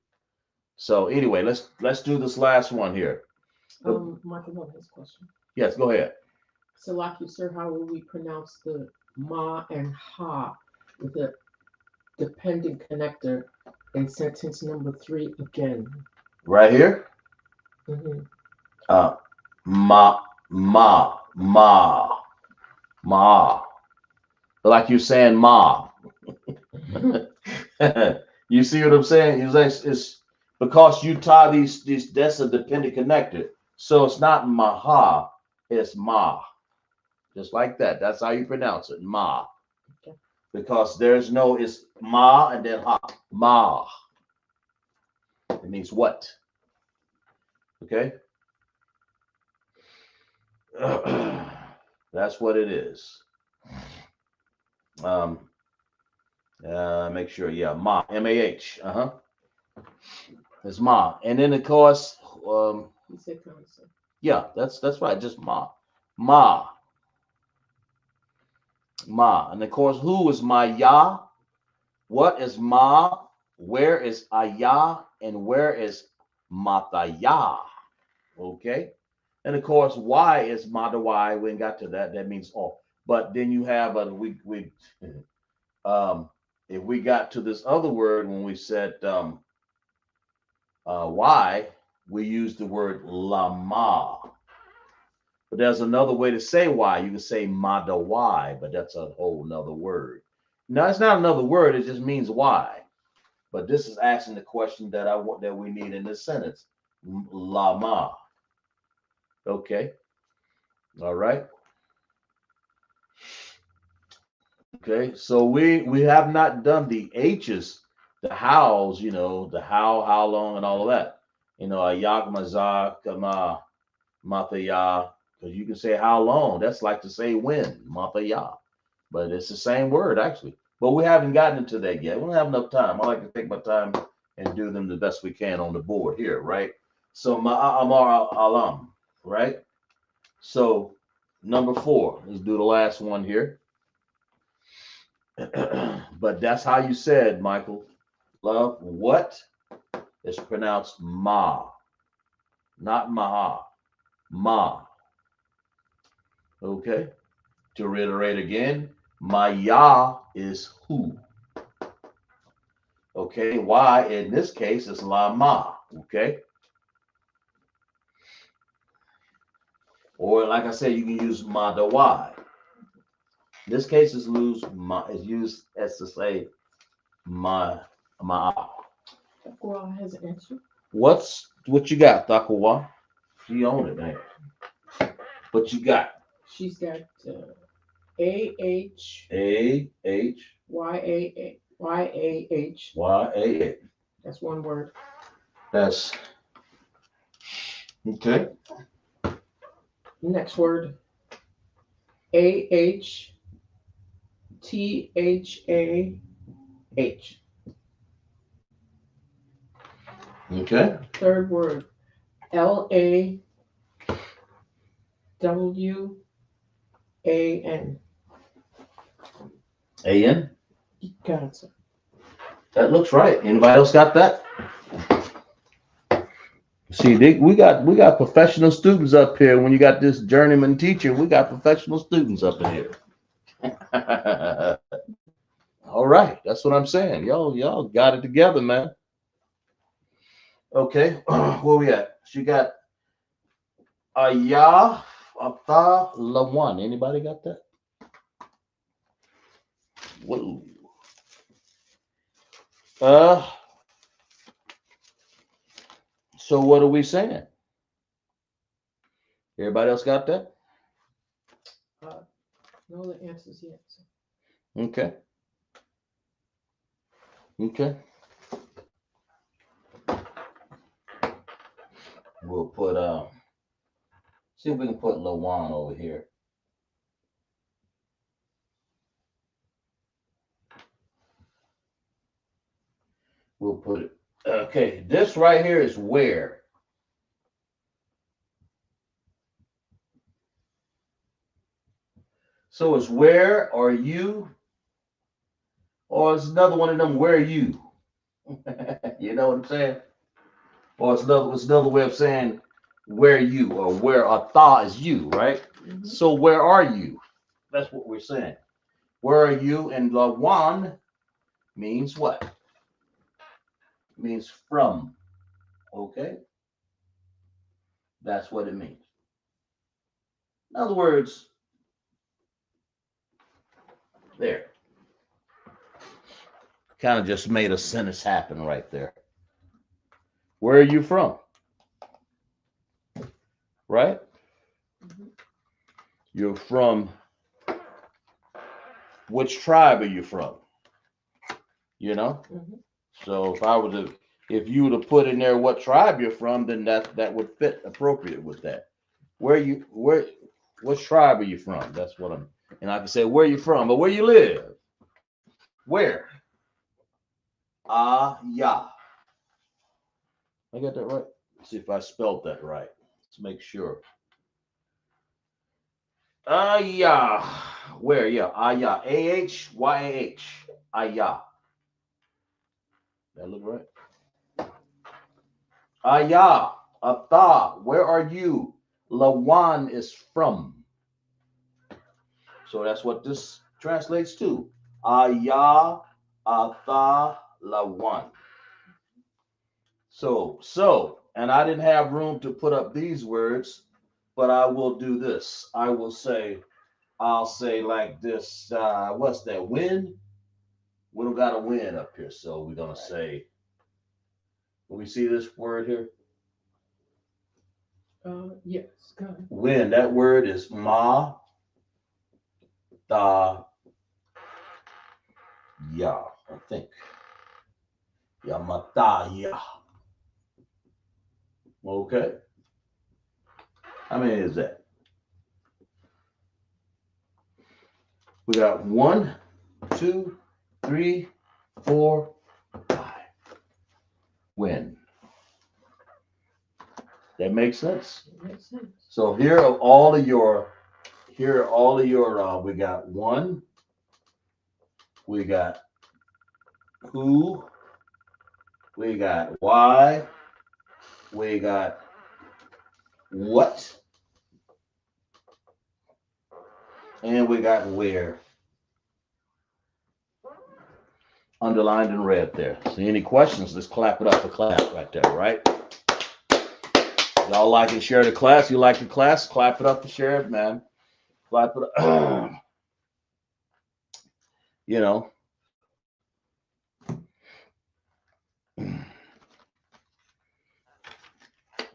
A: So anyway, let's do this last one here.
B: Michael, one has a question.
A: Yes, go ahead.
B: So, like you, sir, how will we pronounce the ma and ha with a dependent connector in sentence number 3 again?
A: Right here.
B: Mm-hmm.
A: Ma, like you're saying ma. You see what I'm saying? It's because you tie these that's a dependent connector. So it's not maha, it's ma. just like that. That's how you pronounce it, ma.
B: Okay.
A: Because there's no, it's ma and then ha. Ma. It means what? Okay. That's what it is. Make sure, yeah, ma, M-A-H. It's ma. And then of course,
B: You said council.
A: yeah, that's right, just ma. Ma. Ma. And of course, who is my Yah? What is Ma? Where is Ayah? And where is Matayah? Okay. And of course, why is Matawai? We ain't got to that. That means all. But then you have if we got to this other word when we said why, we use the word lama. But there's another way to say why. You can say madawai, but that's a whole nother word. No, it's not another word. It just means why. But this is asking the question that I want that we need in this sentence. Lama. Okay. All right. Okay. So we have not done the H's, the hows, the how long, and all of that. Ayak mazak kama mataya. Because you can say how long. That's like to say when, mataya. But it's the same word actually. But we haven't gotten into that yet. We don't have enough time. I like to take my time and do them the best we can on the board here, right? So ma'amar alam, right? So number 4. Let's do the last one here. But that's how you said, Michael. Love, what is pronounced ma, not maha, ma. Okay. To reiterate again, my Yah is who. Okay, why in this case is lama. Okay. Or like I said, you can use madawai. In this case is used as to say my.
B: Takwa has an answer.
A: What you got, Takawa? She own it, man. What you got?
B: She's got A-H.
A: A-H.
B: Y-A-H.
A: Y-A-H.
B: That's one word.
A: That's okay.
B: Next word. A-H-T-H-A-H.
A: Okay.
B: Third word. L-A-W-A-N.
A: A-N?
B: Got it, sir.
A: That looks right. Anybody else got that? See, we got professional students up here. When you got this journeyman teacher, we got professional students up in here. All right, that's what I'm saying. Y'all got it together, man. Okay, where we at? She got Ayah Ata Lawan. Anybody got that? Whoa. So what are we saying? Everybody else got that?
B: No other answers yet. So.
A: Okay. Okay. We'll put see if we can put Lawan over here. We'll put it. Okay, this right here is where. So it's where are you? Or it's another one of them, where are you? You know what I'm saying? Or it's another way of saying where you, or where a tha is you, right?
B: Mm-hmm.
A: So where are you? That's what we're saying. Where are you? And Lawan means what? It means from. Okay? That's what it means. In other words, there. Kind of just made a sentence happen right there. Where are you from? Right?
B: Mm-hmm.
A: You're from which tribe are you from? You know?
B: Mm-hmm.
A: So if you were to put in there what tribe you're from, then that would fit appropriate with that. What tribe are you from? That's what I'm, and I can say where you from, but where you live. Where? Ah, yeah. I got that right. Let's see if I spelled that right. Let's make sure. Ah, yeah. Where? Yeah. Ah, yeah. Ahyah. Ah, yeah. That look right? Ah, yeah. Atha. Where are you? Lawan is from. So that's what this translates to. Ayah Atha Lawan. And I didn't have room to put up these words, but I will do this. I'll say like this. What's that? Wind? We don't got a wind up here, so we're gonna say. Can we see this word here?
B: Yes, go ahead.
A: Wind. That word is ma da ya. I think yamata ya. Okay. How many is that? We got 1, 2, 3, 4, 5. Win. That makes sense.
B: It makes sense.
A: So we got 1, we got who, we got why, we got what, and we got where. Underlined in red there. So any questions, let's clap it up for class right there, right? Y'all like and share the class? You like the class? Clap it up to share it, man. Clap it up. You know.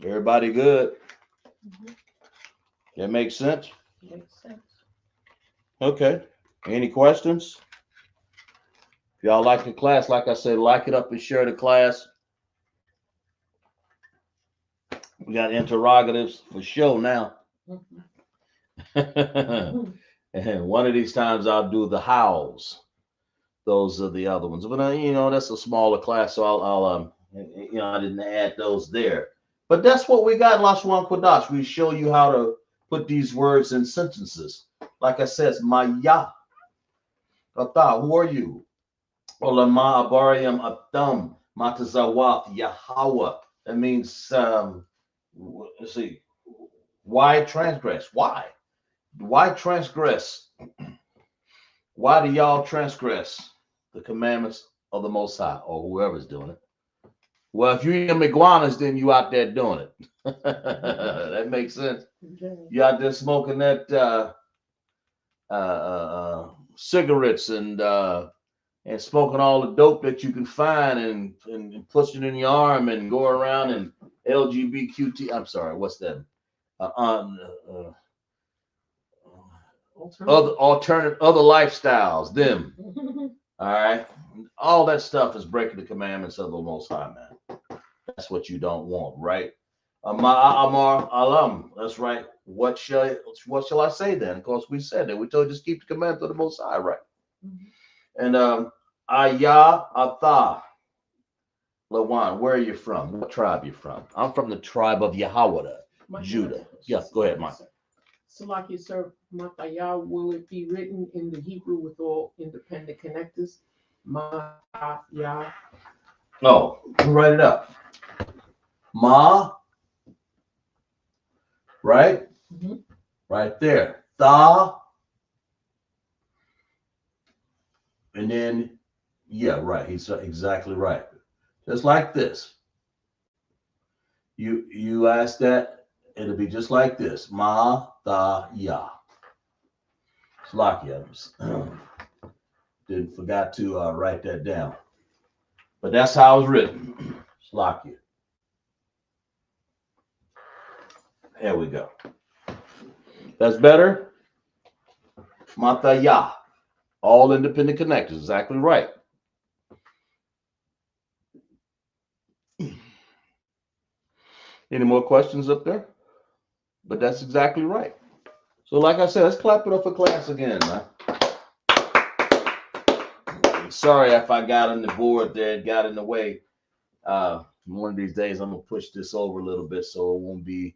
A: Everybody good?
B: Mm-hmm.
A: That makes sense?
B: Makes sense.
A: Okay. Any questions? If y'all like the class, like I said, like it up and share the class. We got interrogatives for show now.
B: Mm-hmm.
A: And one of these times I'll do the hows. Those are the other ones. But that's a smaller class, so I didn't add those there. But that's what we got in Lashawan Qadash. We show you how to put these words in sentences. Like I said, Maya. Ata, who are you? Olama Abariam Atam Matazawat Yahweh. That means let's see. Why transgress? Why? Why transgress? Why do y'all transgress the commandments of the Most High or whoever's doing it? Well, if you eat them iguanas, then you out there doing it. That makes sense. You out there smoking that cigarettes and smoking all the dope that you can find and pushing it in your arm and go around and LGBTQT. I'm sorry, what's that? Other lifestyles. Them. All right. All that stuff is breaking the commandments of the Most High, man. That's what you don't want, right? Amar alam. That's right. What shall I say then? Of course, we said that. We told you just keep the commandments of the Most High, right? Mm-hmm. And Ayah Atha Lawan, where are you from? What tribe are you from? I'm from the tribe of Yahanna, Judah. Yeah, go ahead, Mike.
B: Salaki, sir, Matayah, will it be written in the Hebrew with all independent connectors? Matayah.
A: Oh, write it up. Ma, right? Mm-hmm. Right there. Tha. And then, yeah, right. He's exactly right. Just like this. You ask that, it'll be just like this. Ma, tha, ya. Slakia. Didn't forgot to write that down. But that's how it's written. Slakia. There we go. That's better. Mataya. All independent connectors. Exactly right. Any more questions up there? But that's exactly right. So, like I said, let's clap it up for class again, man. Sorry if I got on the board there, it got in the way. One of these days, I'm gonna push this over a little bit so it won't be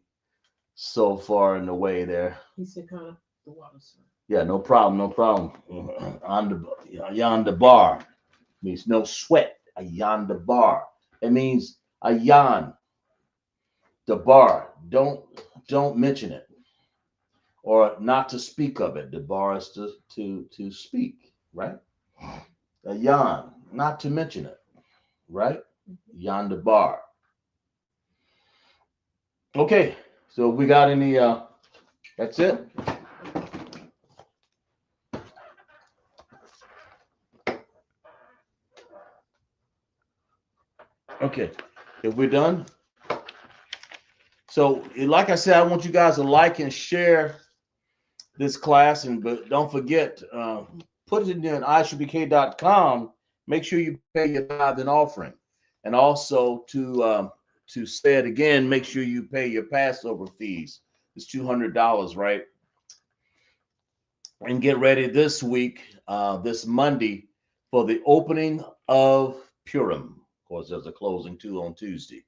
A: so far in the way there.
B: He said, kind of the water, sir.
A: Yeah, no problem, no problem. On the yonder bar means no sweat. A yonder bar. It means a yan. The bar. Don't mention it, or not to speak of it. The bar is to speak, right? A yan, not to mention it, right? Yonder bar. Okay, so we got any? That's it. Okay, if we're done. So, like I said, I want you guys to like and share this class, and but don't forget, put it in isupk.com. Make sure you pay your tithe and offering, and also to say it again, make sure you pay your Passover fees. It's $200, right? And get ready this week, this Monday, for the opening of Purim. Of course, there's a closing too on Tuesday,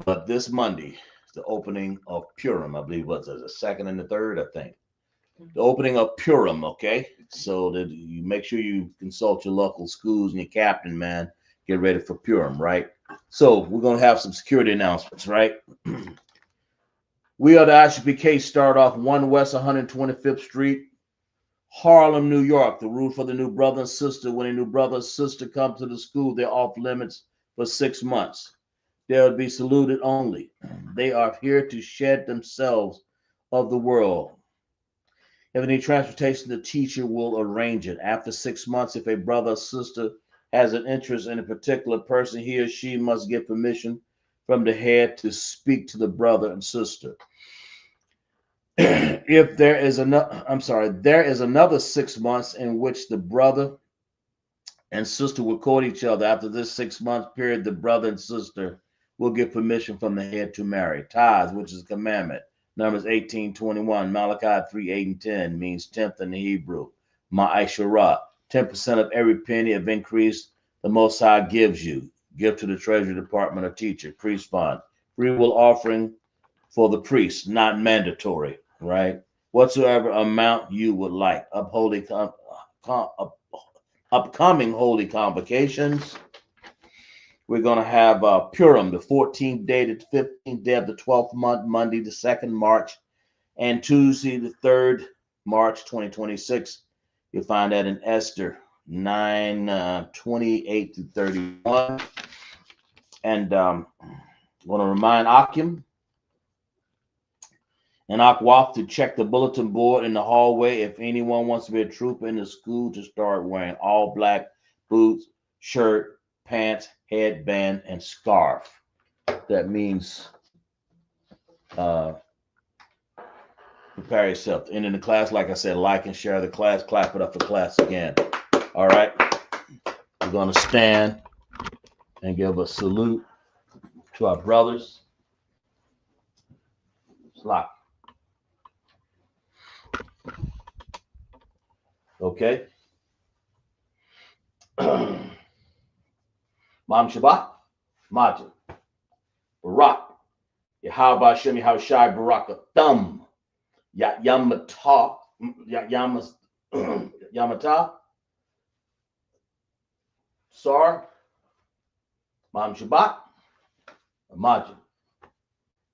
A: but this Monday, the opening of Purim. I believe what's the second and the third, I think. The opening of Purim, okay? So that you make sure you consult your local schools and your captain, man. Get ready for Purim, right? So we're gonna have some security announcements, right? We are the ISUPK. Start off 1 West 125th Street, Harlem, New York. The rule for the new brother and sister: when a new brother or sister come to the school, they're off limits for 6 months. They will be saluted only. They are here to shed themselves of the world. If any transportation, the teacher will arrange it. After 6 months, if a brother or sister has an interest in a particular person, he or she must get permission from the head to speak to the brother and sister. If there is there is another 6 months in which the brother and sister will court each other. After this 6 month period, the brother and sister will get permission from the head to marry. Tithes, which is a commandment. Numbers 18:21, Malachi 3:8 and 10 means tenth in the Hebrew. Ma'asherah, 10% of every penny of increase the Most High gives you. Give to the Treasury Department or teacher. Priest fund. Free will offering for the priest, not mandatory, right? Whatsoever amount you would like. Upcoming holy convocations. We're going to have Purim, the 14th day to the 15th day of the 12th month, Monday, the 2nd March, and Tuesday, the 3rd March, 2026. You'll find that in Esther 9:28 to 31. And I want to remind Akim and Akwaf to check the bulletin board in the hallway if anyone wants to be a trooper in the school, to start wearing all black boots, shirt, pants, headband, and scarf. That means prepare yourself. And in the class, like I said, like and share the class. Clap it up for class again. All right. We're going to stand and give a salute to our brothers. Slap. Okay. Mam Shabbat, Majid, Barak, Yahweh Shem Yahushai Baraka Thumb, Yamata, Yamata, Sar, Mam Shabbat, Majid,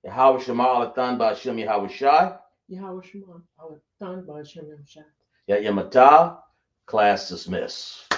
A: Yahweh Shema Alathan Ba'Shem Yahushai,
B: Yahweh Shema, Alathan Ba'Shem Yahushai.
A: Yamata, class dismissed.